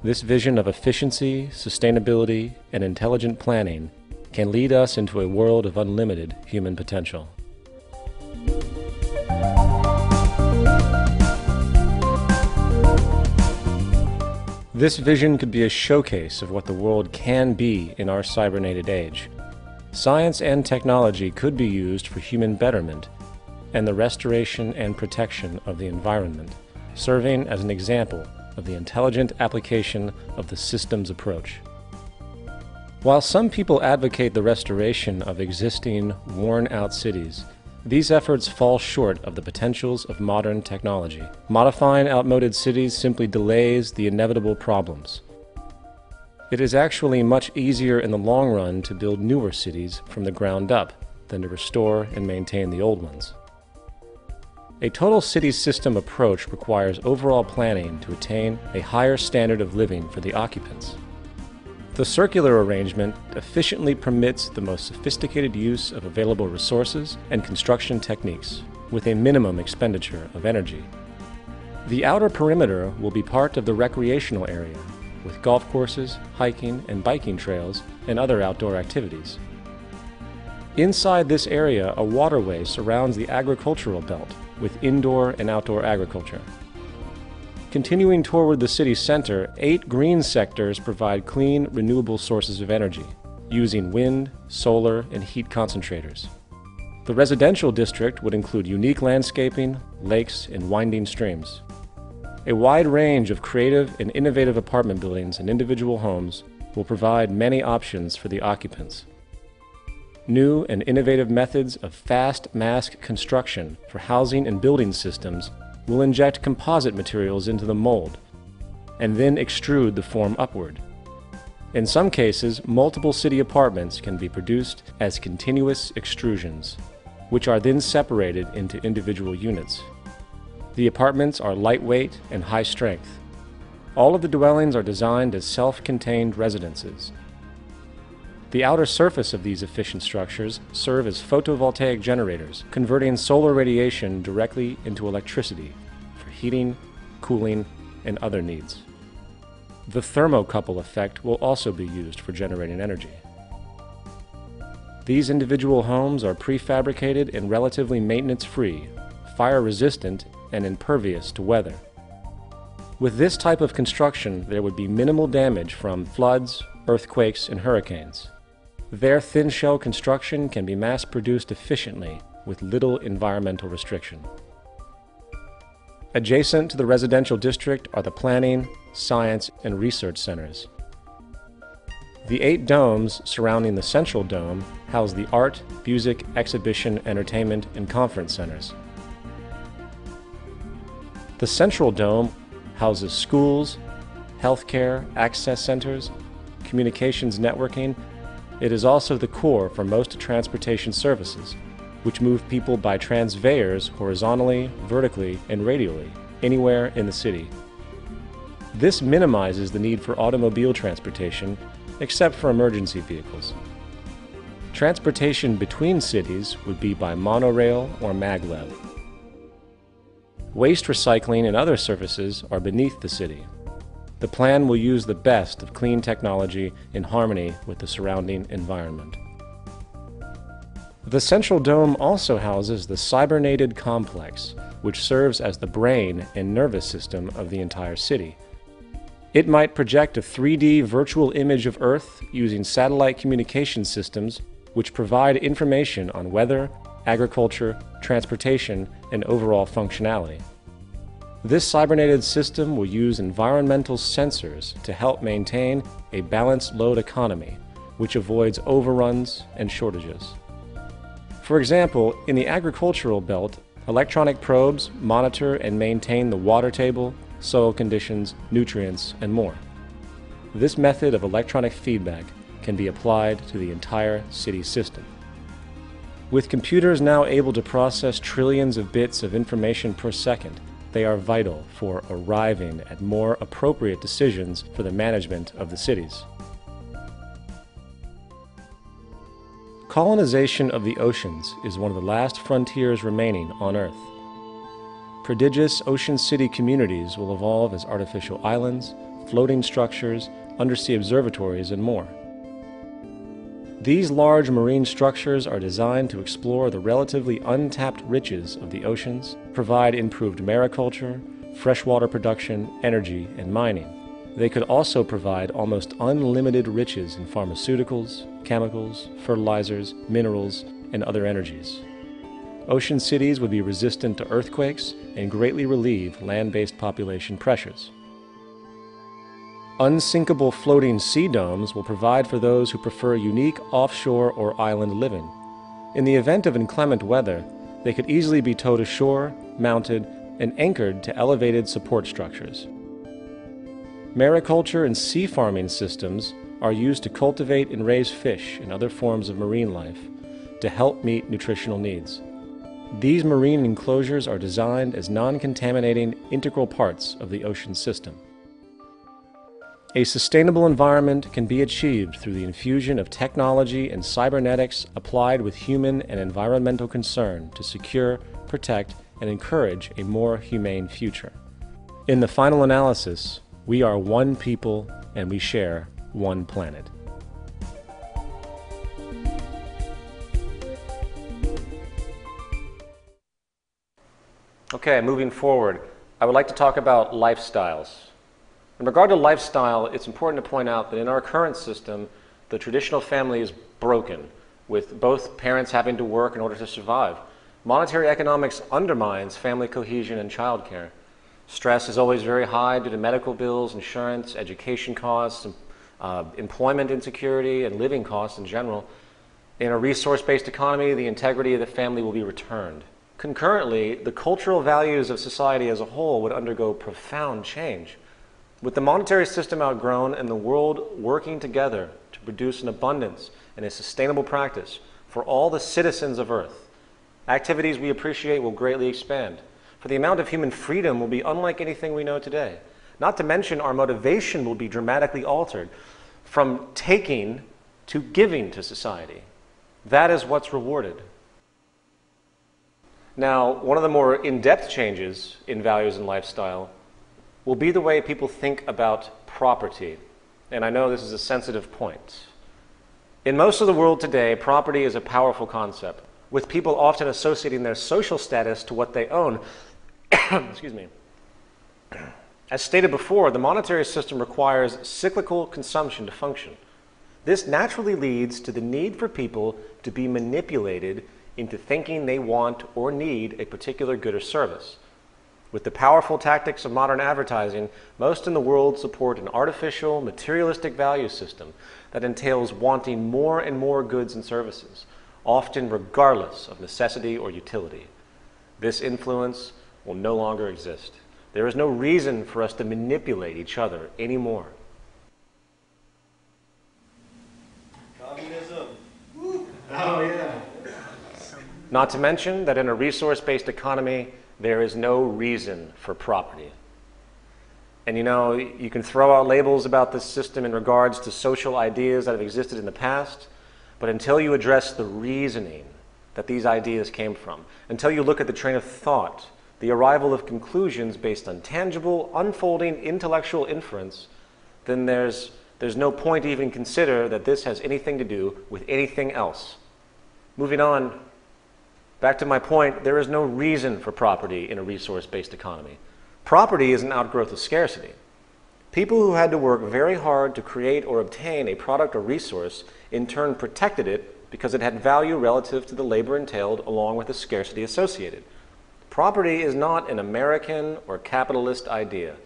This vision of efficiency, sustainability, and intelligent planning can lead us into a world of unlimited human potential. This vision could be a showcase of what the world can be in our cybernated age. Science and technology could be used for human betterment and the restoration and protection of the environment, serving as an example of the intelligent application of the systems approach. While some people advocate the restoration of existing, worn-out cities, these efforts fall short of the potentials of modern technology. Modifying outmoded cities simply delays the inevitable problems. It is actually much easier in the long run to build newer cities from the ground up than to restore and maintain the old ones. A total city system approach requires overall planning to attain a higher standard of living for the occupants. The circular arrangement efficiently permits the most sophisticated use of available resources and construction techniques, with a minimum expenditure of energy. The outer perimeter will be part of the recreational area, with golf courses, hiking and biking trails, and other outdoor activities. Inside this area, a waterway surrounds the agricultural belt, with indoor and outdoor agriculture. Continuing toward the city center, 8 green sectors provide clean, renewable sources of energy, using wind, solar, and heat concentrators. The residential district would include unique landscaping, lakes, and winding streams. A wide range of creative and innovative apartment buildings and individual homes will provide many options for the occupants. New and innovative methods of fast mass construction for housing and building systems will inject composite materials into the mold and then extrude the form upward. In some cases, multiple city apartments can be produced as continuous extrusions, which are then separated into individual units. The apartments are lightweight and high strength. All of the dwellings are designed as self-contained residences. The outer surface of these efficient structures serve as photovoltaic generators, converting solar radiation directly into electricity for heating, cooling, and other needs. The thermocouple effect will also be used for generating energy. These individual homes are prefabricated and relatively maintenance-free, fire-resistant, and impervious to weather. With this type of construction, there would be minimal damage from floods, earthquakes, and hurricanes. Their thin shell construction can be mass-produced efficiently with little environmental restriction. Adjacent to the residential district are the planning, science, and research centers. The 8 domes surrounding the central dome house the art, music, exhibition, entertainment, and conference centers. The central dome houses schools, healthcare, access centers, communications networking. It is also the core for most transportation services, which move people by transveyors horizontally, vertically, and radially, anywhere in the city. This minimizes the need for automobile transportation, except for emergency vehicles. Transportation between cities would be by monorail or maglev. Waste recycling and other services are beneath the city. The plan will use the best of clean technology in harmony with the surrounding environment. The Central Dome also houses the cybernated complex, which serves as the brain and nervous system of the entire city. It might project a 3D virtual image of Earth using satellite communication systems which provide information on weather, agriculture, transportation, and overall functionality. This cybernated system will use environmental sensors to help maintain a balanced load economy, which avoids overruns and shortages. For example, in the agricultural belt, electronic probes monitor and maintain the water table, soil conditions, nutrients, and more. This method of electronic feedback can be applied to the entire city system. With computers now able to process trillions of bits of information per second, they are vital for arriving at more appropriate decisions for the management of the cities. Colonization of the oceans is one of the last frontiers remaining on Earth. Prodigious ocean city communities will evolve as artificial islands, floating structures, undersea observatories, and more. These large marine structures are designed to explore the relatively untapped riches of the oceans, provide improved mariculture, freshwater production, energy, and mining. They could also provide almost unlimited riches in pharmaceuticals, chemicals, fertilizers, minerals, and other energies. Ocean cities would be resistant to earthquakes and greatly relieve land-based population pressures. Unsinkable floating sea domes will provide for those who prefer unique offshore or island living. In the event of inclement weather, they could easily be towed ashore, mounted, and anchored to elevated support structures. Mariculture and sea farming systems are used to cultivate and raise fish and other forms of marine life to help meet nutritional needs. These marine enclosures are designed as non-contaminating integral parts of the ocean system. A sustainable environment can be achieved through the infusion of technology and cybernetics applied with human and environmental concern to secure, protect, and encourage a more humane future. In the final analysis, we are one people and we share one planet. Okay, moving forward, I would like to talk about lifestyles. In regard to lifestyle, it's important to point out that in our current system, the traditional family is broken, with both parents having to work in order to survive. Monetary economics undermines family cohesion and childcare. Stress is always very high due to medical bills, insurance, education costs, employment insecurity, and living costs in general. In a resource-based economy, the integrity of the family will be returned. Concurrently, the cultural values of society as a whole would undergo profound change. With the monetary system outgrown and the world working together to produce an abundance and a sustainable practice for all the citizens of Earth, activities we appreciate will greatly expand. For the amount of human freedom will be unlike anything we know today. Not to mention our motivation will be dramatically altered from taking to giving to society. That is what's rewarded. Now, one of the more in-depth changes in values and lifestyle will be the way people think about property. And I know this is a sensitive point. In most of the world today, property is a powerful concept, with people often associating their social status to what they own. Excuse me. As stated before, the monetary system requires cyclical consumption to function. This naturally leads to the need for people to be manipulated into thinking they want or need a particular good or service. With the powerful tactics of modern advertising, most in the world support an artificial, materialistic value system that entails wanting more and more goods and services, often regardless of necessity or utility. This influence will no longer exist. There is no reason for us to manipulate each other anymore. Communism. Oh, yeah. Not to mention that in a resource-based economy, there is no reason for property. And you know, you can throw out labels about this system in regards to social ideas that have existed in the past, but until you address the reasoning that these ideas came from, until you look at the train of thought the arrival of conclusions based on tangible, unfolding intellectual inference, then there's no point to even consider that this has anything to do with anything else. Moving on, back to my point, there is no reason for property in a resource-based economy. Property is an outgrowth of scarcity. People who had to work very hard to create or obtain a product or resource in turn protected it because it had value relative to the labor entailed along with the scarcity associated. Property is not an American or capitalist idea.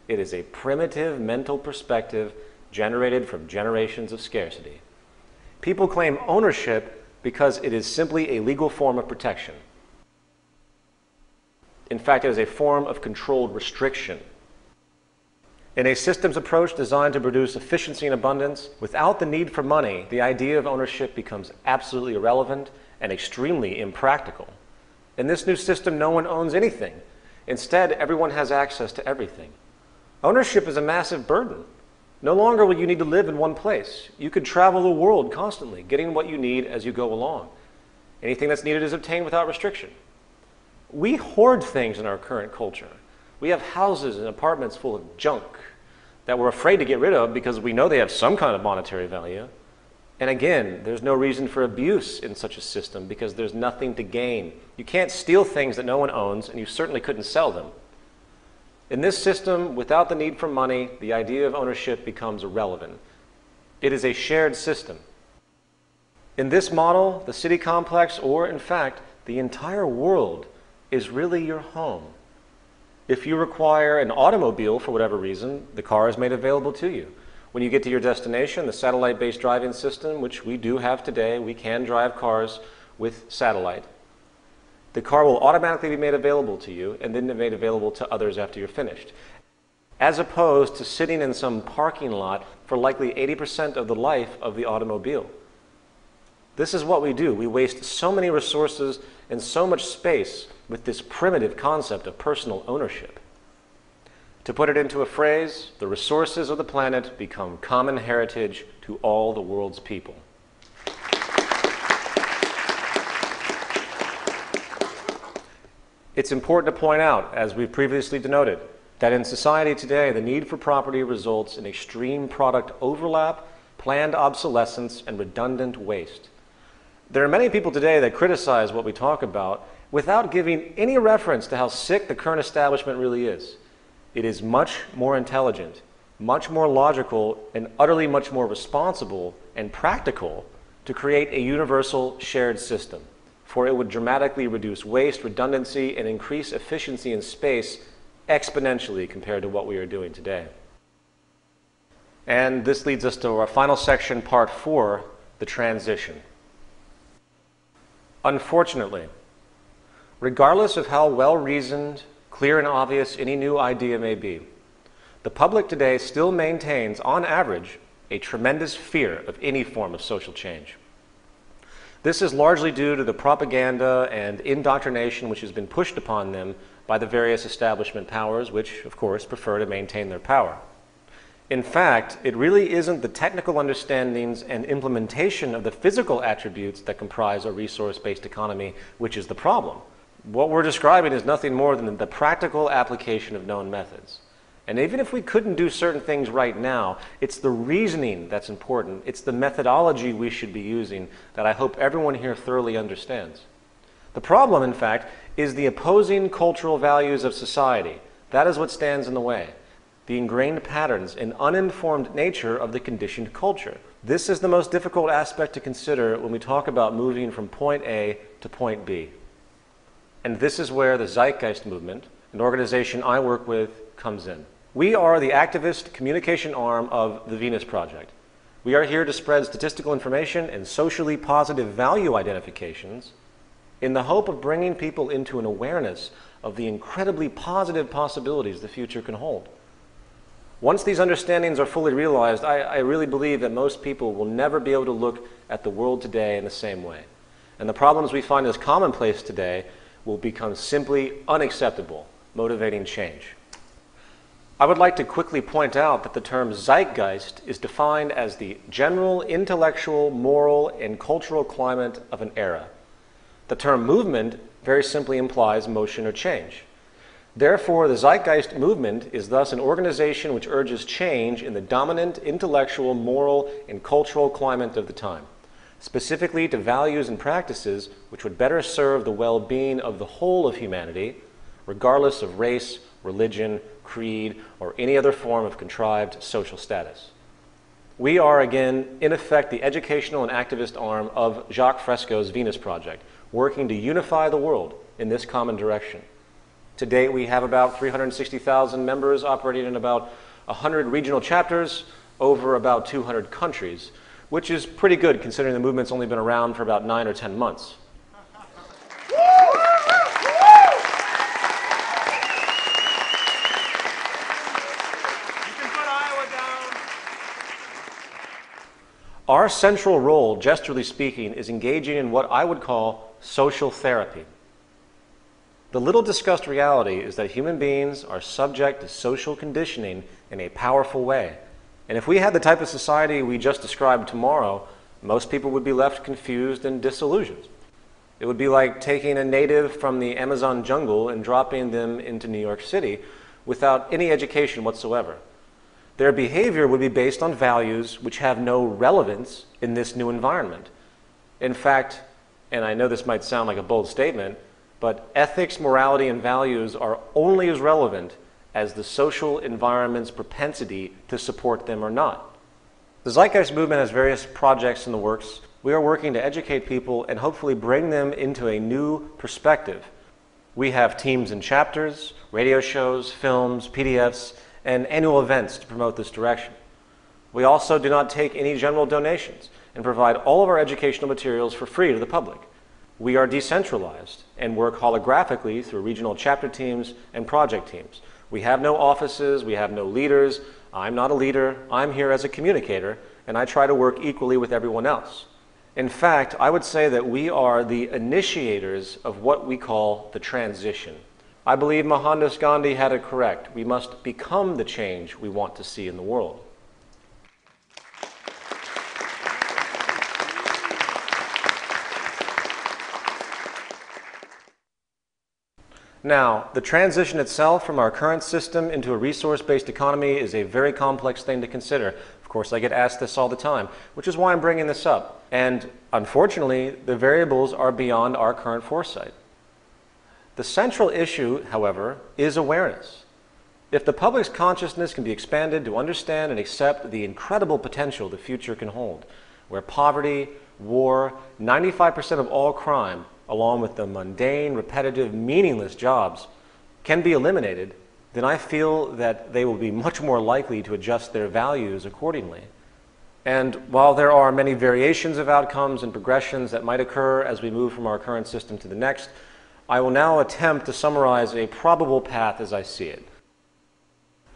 It is a primitive mental perspective generated from generations of scarcity. People claim ownership because it is simply a legal form of protection. In fact, it is a form of controlled restriction. In a systems approach designed to produce efficiency and abundance, without the need for money, the idea of ownership becomes absolutely irrelevant and extremely impractical. In this new system, no one owns anything. Instead, everyone has access to everything. Ownership is a massive burden. No longer will you need to live in one place. You could travel the world constantly, getting what you need as you go along. Anything that's needed is obtained without restriction. We hoard things in our current culture. We have houses and apartments full of junk that we're afraid to get rid of because we know they have some kind of monetary value. And again, there's no reason for abuse in such a system because there's nothing to gain. You can't steal things that no one owns, and you certainly couldn't sell them. In this system, without the need for money, the idea of ownership becomes irrelevant. It is a shared system. In this model, the city complex, or in fact, the entire world, is really your home. If you require an automobile for whatever reason, the car is made available to you. When you get to your destination, the satellite-based driving system, which we do have today, we can drive cars with satellite. The car will automatically be made available to you and then be made available to others after you're finished, as opposed to sitting in some parking lot for likely 80% of the life of the automobile. This is what we do. We waste so many resources and so much space with this primitive concept of personal ownership. To put it into a phrase, the resources of the planet become common heritage to all the world's people. It's important to point out, as we've previously denoted, that in society today, the need for property results in extreme product overlap, planned obsolescence, and redundant waste. There are many people today that criticize what we talk about without giving any reference to how sick the current establishment really is. It is much more intelligent, much more logical, and utterly much more responsible and practical to create a universal shared system, for it would dramatically reduce waste, redundancy, and increase efficiency in space exponentially compared to what we are doing today. And this leads us to our final section, part 4, the transition. Unfortunately, regardless of how well-reasoned, clear and obvious any new idea may be, the public today still maintains, on average, a tremendous fear of any form of social change. This is largely due to the propaganda and indoctrination which has been pushed upon them by the various establishment powers, which, of course, prefer to maintain their power. In fact, it really isn't the technical understandings and implementation of the physical attributes that comprise a resource-based economy which is the problem. What we're describing is nothing more than the practical application of known methods. And even if we couldn't do certain things right now, it's the reasoning that's important. It's the methodology we should be using that I hope everyone here thoroughly understands. The problem, in fact, is the opposing cultural values of society. That is what stands in the way. The ingrained patterns and uninformed nature of the conditioned culture. This is the most difficult aspect to consider when we talk about moving from point A to point B. And this is where the Zeitgeist movement, an organization I work with, comes in. We are the activist communication arm of the Venus Project. We are here to spread statistical information and socially positive value identifications in the hope of bringing people into an awareness of the incredibly positive possibilities the future can hold. Once these understandings are fully realized, I really believe that most people will never be able to look at the world today in the same way. And the problems we find as commonplace today will become simply unacceptable, motivating change. I would like to quickly point out that the term zeitgeist is defined as the general intellectual, moral, and cultural climate of an era. The term movement very simply implies motion or change. Therefore, the Zeitgeist movement is thus an organization which urges change in the dominant intellectual, moral, and cultural climate of the time, specifically to values and practices which would better serve the well-being of the whole of humanity, regardless of race, religion, creed, or any other form of contrived social status. We are, again, in effect, the educational and activist arm of Jacques Fresco's Venus Project, working to unify the world in this common direction. To date, we have about 360,000 members operating in about 100 regional chapters over about 200 countries, which is pretty good considering the movement's only been around for about 9 or 10 months. Our central role, gesturally speaking, is engaging in what I would call social therapy. The little discussed reality is that human beings are subject to social conditioning in a powerful way. And if we had the type of society we just described tomorrow, most people would be left confused and disillusioned. It would be like taking a native from the Amazon jungle and dropping them into New York City without any education whatsoever. Their behavior would be based on values which have no relevance in this new environment. In fact, and I know this might sound like a bold statement, but ethics, morality, and values are only as relevant as the social environment's propensity to support them or not. The Zeitgeist movement has various projects in the works. We are working to educate people and hopefully bring them into a new perspective. We have teams and chapters, radio shows, films, PDFs, and annual events to promote this direction. We also do not take any general donations and provide all of our educational materials for free to the public. We are decentralized and work holographically through regional chapter teams and project teams. We have no offices, we have no leaders. I'm not a leader, I'm here as a communicator, and I try to work equally with everyone else. In fact, I would say that we are the initiators of what we call the transition. I believe Mohandas Gandhi had it correct. We must become the change we want to see in the world. Now, the transition itself from our current system into a resource-based economy is a very complex thing to consider. Of course, I get asked this all the time, which is why I'm bringing this up. And unfortunately, the variables are beyond our current foresight. The central issue, however, is awareness. If the public's consciousness can be expanded to understand and accept the incredible potential the future can hold, where poverty, war, 95% of all crime, along with the mundane, repetitive, meaningless jobs, can be eliminated, then I feel that they will be much more likely to adjust their values accordingly. And while there are many variations of outcomes and progressions that might occur as we move from our current system to the next, I will now attempt to summarize a probable path as I see it.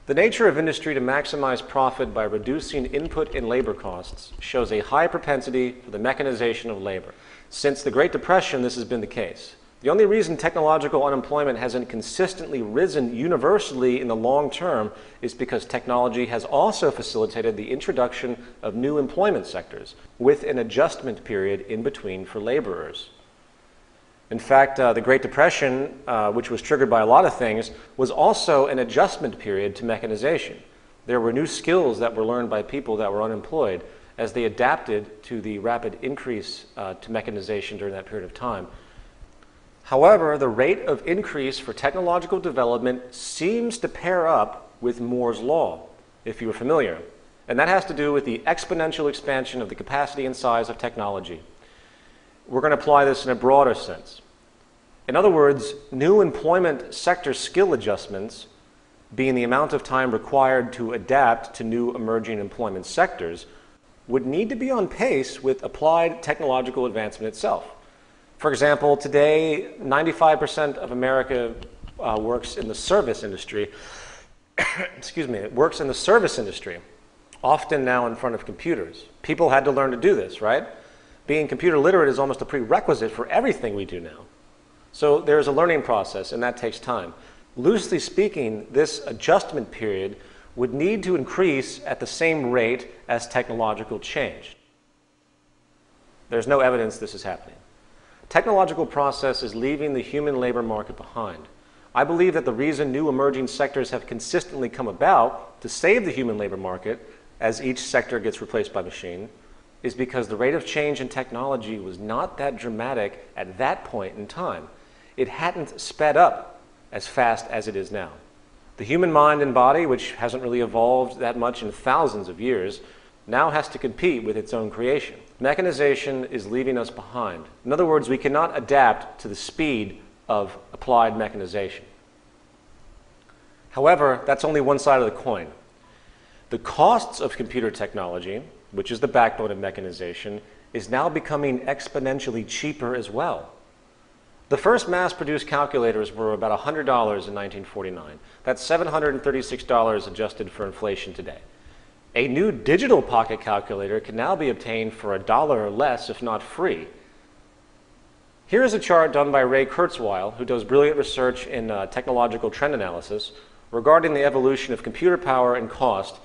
The nature of industry to maximize profit by reducing input and labor costs shows a high propensity for the mechanization of labor. Since the Great Depression, this has been the case. The only reason technological unemployment hasn't consistently risen universally in the long term is because technology has also facilitated the introduction of new employment sectors with an adjustment period in between for laborers. In fact, the Great Depression, which was triggered by a lot of things, was also an adjustment period to mechanization. There were new skills that were learned by people that were unemployed as they adapted to the rapid increase to mechanization during that period of time. However, the rate of increase for technological development seems to pair up with Moore's law, if you are familiar. And that has to do with the exponential expansion of the capacity and size of technology. We're going to apply this in a broader sense. In other words, new employment sector skill adjustments, being the amount of time required to adapt to new emerging employment sectors, would need to be on pace with applied technological advancement itself. For example, today, 95% of America works in the service industry. Excuse me, it works in the service industry, often now in front of computers. People had to learn to do this, right? Being computer literate is almost a prerequisite for everything we do now. So there's a learning process, and that takes time. Loosely speaking, this adjustment period would need to increase at the same rate as technological change. There's no evidence this is happening. Technological process is leaving the human labor market behind. I believe that the reason new emerging sectors have consistently come about to save the human labor market as each sector gets replaced by machine is because the rate of change in technology was not that dramatic at that point in time. It hadn't sped up as fast as it is now. The human mind and body, which hasn't really evolved that much in thousands of years, now has to compete with its own creation. Mechanization is leaving us behind. In other words, we cannot adapt to the speed of applied mechanization. However, that's only one side of the coin. The costs of computer technology, which is the backbone of mechanization, is now becoming exponentially cheaper as well. The first mass-produced calculators were about $100 in 1949. That's $736 adjusted for inflation today. A new digital pocket calculator can now be obtained for $1 or less, if not free. Here is a chart done by Ray Kurzweil, who does brilliant research in technological trend analysis regarding the evolution of computer power and cost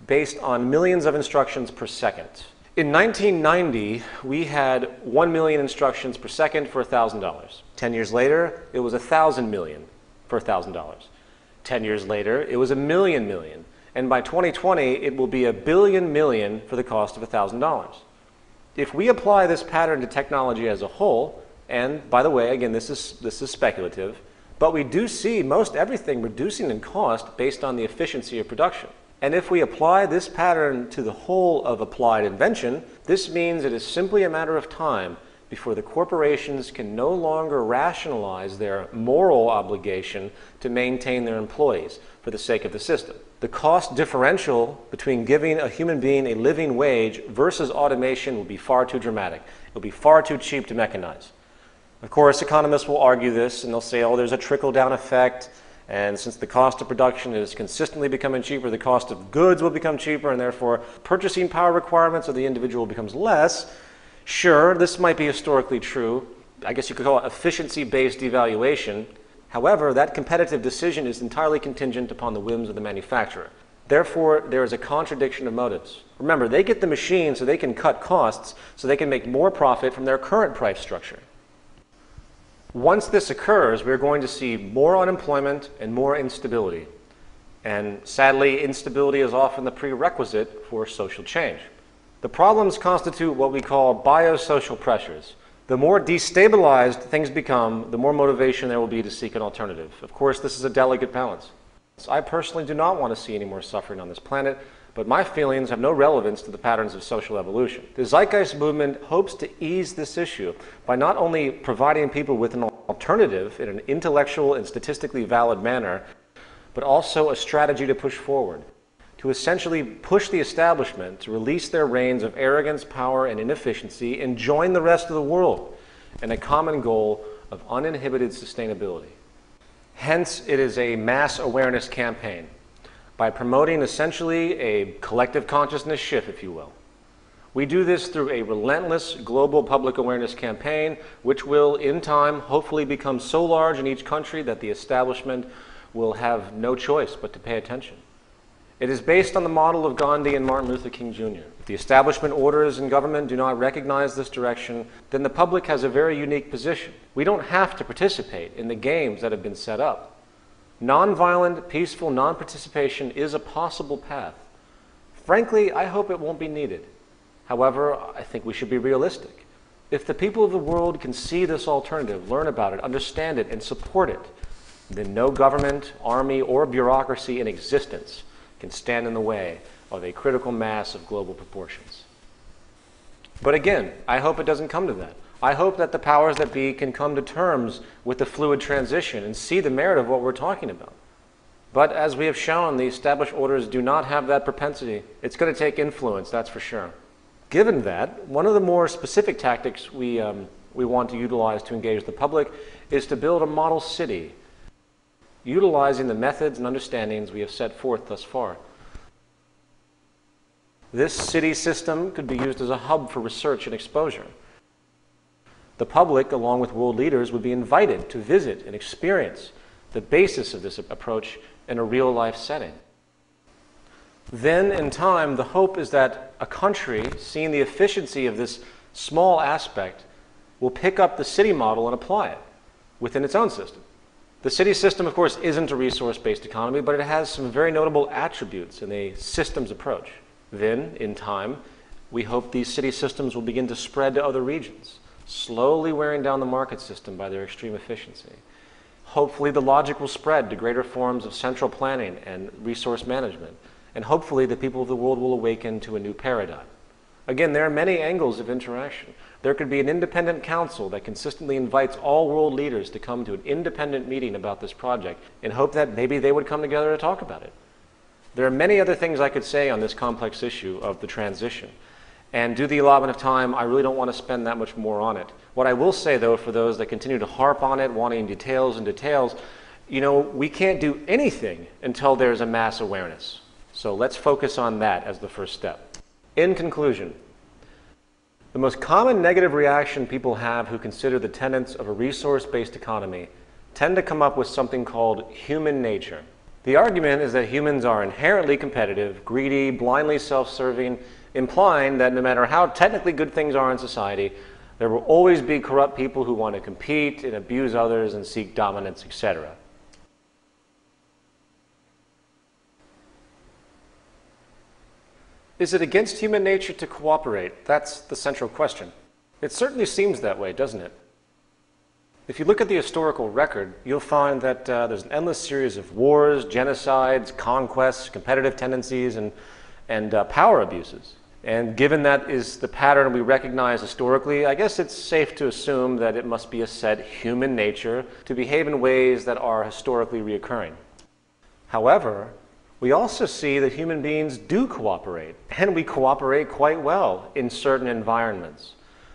based on millions of instructions per second. In 1990, we had 1 million instructions per second for $1,000. 10 years later, it was 1,000 million for $1,000. 10 years later, it was 1 million million. And by 2020, it will be 1 billion million for the cost of $1,000. If we apply this pattern to technology as a whole, and by the way, again, this is speculative, but we do see most everything reducing in cost based on the efficiency of production. And if we apply this pattern to the whole of applied invention, this means it is simply a matter of time before the corporations can no longer rationalize their moral obligation to maintain their employees for the sake of the system. The cost differential between giving a human being a living wage versus automation will be far too dramatic. It will be far too cheap to mechanize. Of course, economists will argue this and they'll say, oh, there's a trickle-down effect. And since the cost of production is consistently becoming cheaper, the cost of goods will become cheaper, and therefore purchasing power requirements of the individual becomes less. Sure, this might be historically true. I guess you could call it efficiency-based devaluation. However, that competitive decision is entirely contingent upon the whims of the manufacturer. Therefore, there is a contradiction of motives. Remember, they get the machine so they can cut costs, so they can make more profit from their current price structure. Once this occurs, we're going to see more unemployment and more instability. And sadly, instability is often the prerequisite for social change. The problems constitute what we call biosocial pressures. The more destabilized things become, the more motivation there will be to seek an alternative. Of course, this is a delicate balance. I personally do not want to see any more suffering on this planet, but my feelings have no relevance to the patterns of social evolution. The Zeitgeist movement hopes to ease this issue by not only providing people with an alternative in an intellectual and statistically valid manner, but also a strategy to push forward, to essentially push the establishment to release their reins of arrogance, power, and inefficiency and join the rest of the world in a common goal of uninhibited sustainability. Hence, it is a mass awareness campaign, by promoting essentially a collective consciousness shift, if you will. We do this through a relentless global public awareness campaign, which will, in time, hopefully become so large in each country that the establishment will have no choice but to pay attention. It is based on the model of Gandhi and Martin Luther King Jr. If the establishment orders and government do not recognize this direction, then the public has a very unique position. We don't have to participate in the games that have been set up. Nonviolent, peaceful non-participation is a possible path. Frankly, I hope it won't be needed. However, I think we should be realistic. If the people of the world can see this alternative, learn about it, understand it, and support it, then no government, army, or bureaucracy in existence can stand in the way of a critical mass of global proportions. But again, I hope it doesn't come to that. I hope that the powers that be can come to terms with the fluid transition and see the merit of what we're talking about. But as we have shown, the established orders do not have that propensity. It's going to take influence, that's for sure. Given that, one of the more specific tactics we want to utilize to engage the public is to build a model city, utilizing the methods and understandings we have set forth thus far. This city system could be used as a hub for research and exposure. The public, along with world leaders, would be invited to visit and experience the basis of this approach in a real-life setting. Then, in time, the hope is that a country, seeing the efficiency of this small aspect, will pick up the city model and apply it within its own system. The city system, of course, isn't a resource-based economy, but it has some very notable attributes in a systems approach. Then, in time, we hope these city systems will begin to spread to other regions, slowly wearing down the market system by their extreme efficiency. Hopefully, the logic will spread to greater forms of central planning and resource management, and hopefully the people of the world will awaken to a new paradigm. Again, there are many angles of interaction. There could be an independent council that consistently invites all world leaders to come to an independent meeting about this project in hope that maybe they would come together to talk about it. There are many other things I could say on this complex issue of the transition. And due to the allotment of time, I really don't want to spend that much more on it. What I will say, though, for those that continue to harp on it, wanting details and details, we can't do anything until there's a mass awareness. So let's focus on that as the first step. In conclusion, the most common negative reaction people have who consider the tenets of a resource-based economy tend to come up with something called human nature. The argument is that humans are inherently competitive, greedy, blindly self-serving, implying that no matter how technically good things are in society, there will always be corrupt people who want to compete and abuse others and seek dominance, etc. Is it against human nature to cooperate? That's the central question. It certainly seems that way, doesn't it? If you look at the historical record, you'll find that there's an endless series of wars, genocides, conquests, competitive tendencies, and power abuses. And given that is the pattern we recognize historically, I guess it's safe to assume that it must be a set human nature to behave in ways that are historically reoccurring. However, we also see that human beings do cooperate, and we cooperate quite well in certain environments.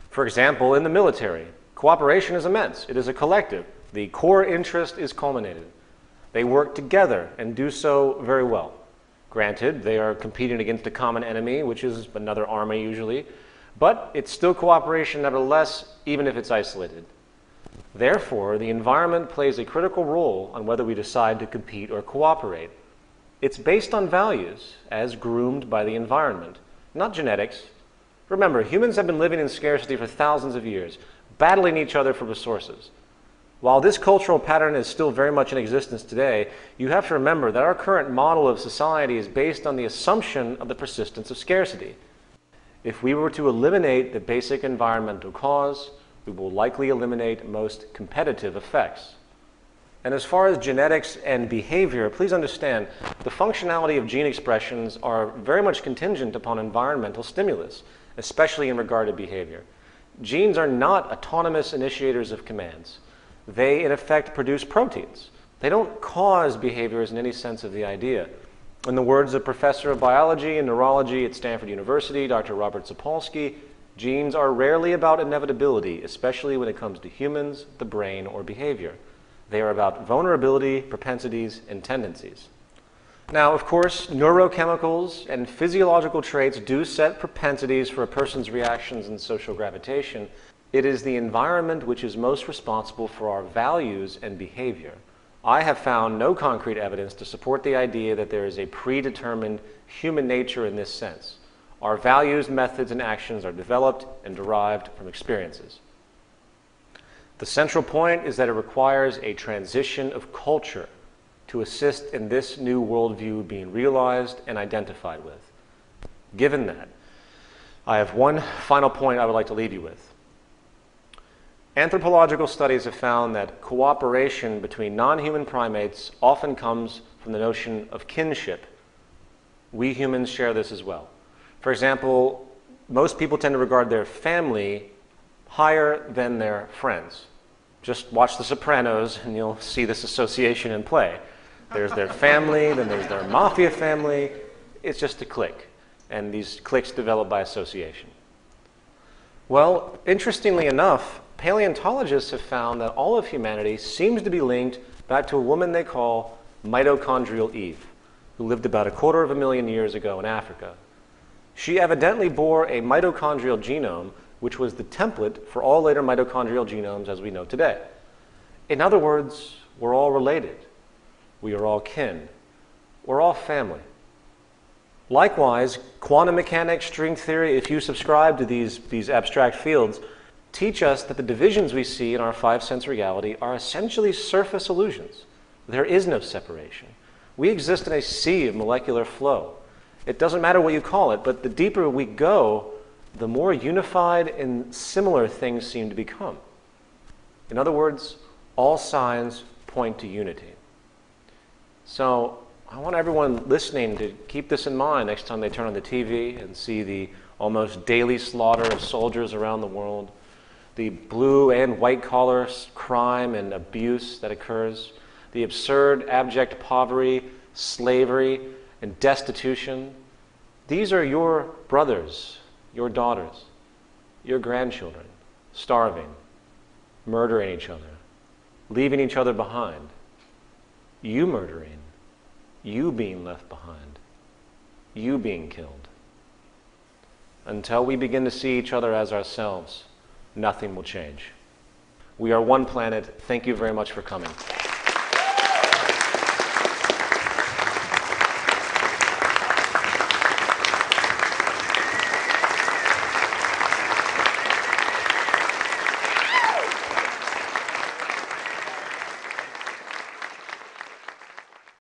For example, in the military, cooperation is immense. It is a collective. The core interest is culminated. They work together and do so very well. Granted, they are competing against a common enemy, which is another army usually, but it's still cooperation nevertheless, even if it's isolated. Therefore, the environment plays a critical role on whether we decide to compete or cooperate. It's based on values, as groomed by the environment, not genetics. Remember, humans have been living in scarcity for thousands of years, battling each other for resources. While this cultural pattern is still very much in existence today, you have to remember that our current model of society is based on the assumption of the persistence of scarcity. If we were to eliminate the basic environmental cause, we will likely eliminate most competitive effects. And as far as genetics and behavior, please understand the functionality of gene expressions are very much contingent upon environmental stimulus, especially in regard to behavior. Genes are not autonomous initiators of commands. They, in effect, produce proteins. They don't cause behaviors in any sense of the idea. In the words of Professor of Biology and Neurology at Stanford University, Dr. Robert Sapolsky, genes are rarely about inevitability, especially when it comes to humans, the brain, or behavior. They are about vulnerability, propensities, and tendencies. Now, of course, neurochemicals and physiological traits do set propensities for a person's reactions and social gravitation. It is the environment which is most responsible for our values and behavior. I have found no concrete evidence to support the idea that there is a predetermined human nature in this sense. Our values, methods, and actions are developed and derived from experiences. The central point is that it requires a transition of culture to assist in this new worldview being realized and identified with. Given that, I have one final point I would like to leave you with. Anthropological studies have found that cooperation between non-human primates often comes from the notion of kinship. We humans share this as well. For example, most people tend to regard their family higher than their friends. Just watch The Sopranos and you'll see this association in play. There's their family, then there's their mafia family. It's just a clique, and these cliques develop by association. Well, interestingly enough, paleontologists have found that all of humanity seems to be linked back to a woman they call mitochondrial Eve, who lived about 250,000 years ago in Africa. She evidently bore a mitochondrial genome which was the template for all later mitochondrial genomes as we know today. In other words, we're all related. We are all kin. We're all family. Likewise, quantum mechanics, string theory, if you subscribe to these abstract fields, teach us that the divisions we see in our five-sense reality are essentially surface illusions. There is no separation. We exist in a sea of molecular flow. It doesn't matter what you call it, but the deeper we go, the more unified and similar things seem to become. In other words, all signs point to unity. So I want everyone listening to keep this in mind next time they turn on the TV and see the almost daily slaughter of soldiers around the world, the blue and white collar crime and abuse that occurs, the absurd, abject poverty, slavery, and destitution. These are your brothers, your daughters, your grandchildren, starving, murdering each other, leaving each other behind, you murdering, you being left behind, you being killed. Until we begin to see each other as ourselves, nothing will change. We are one planet. Thank you very much for coming.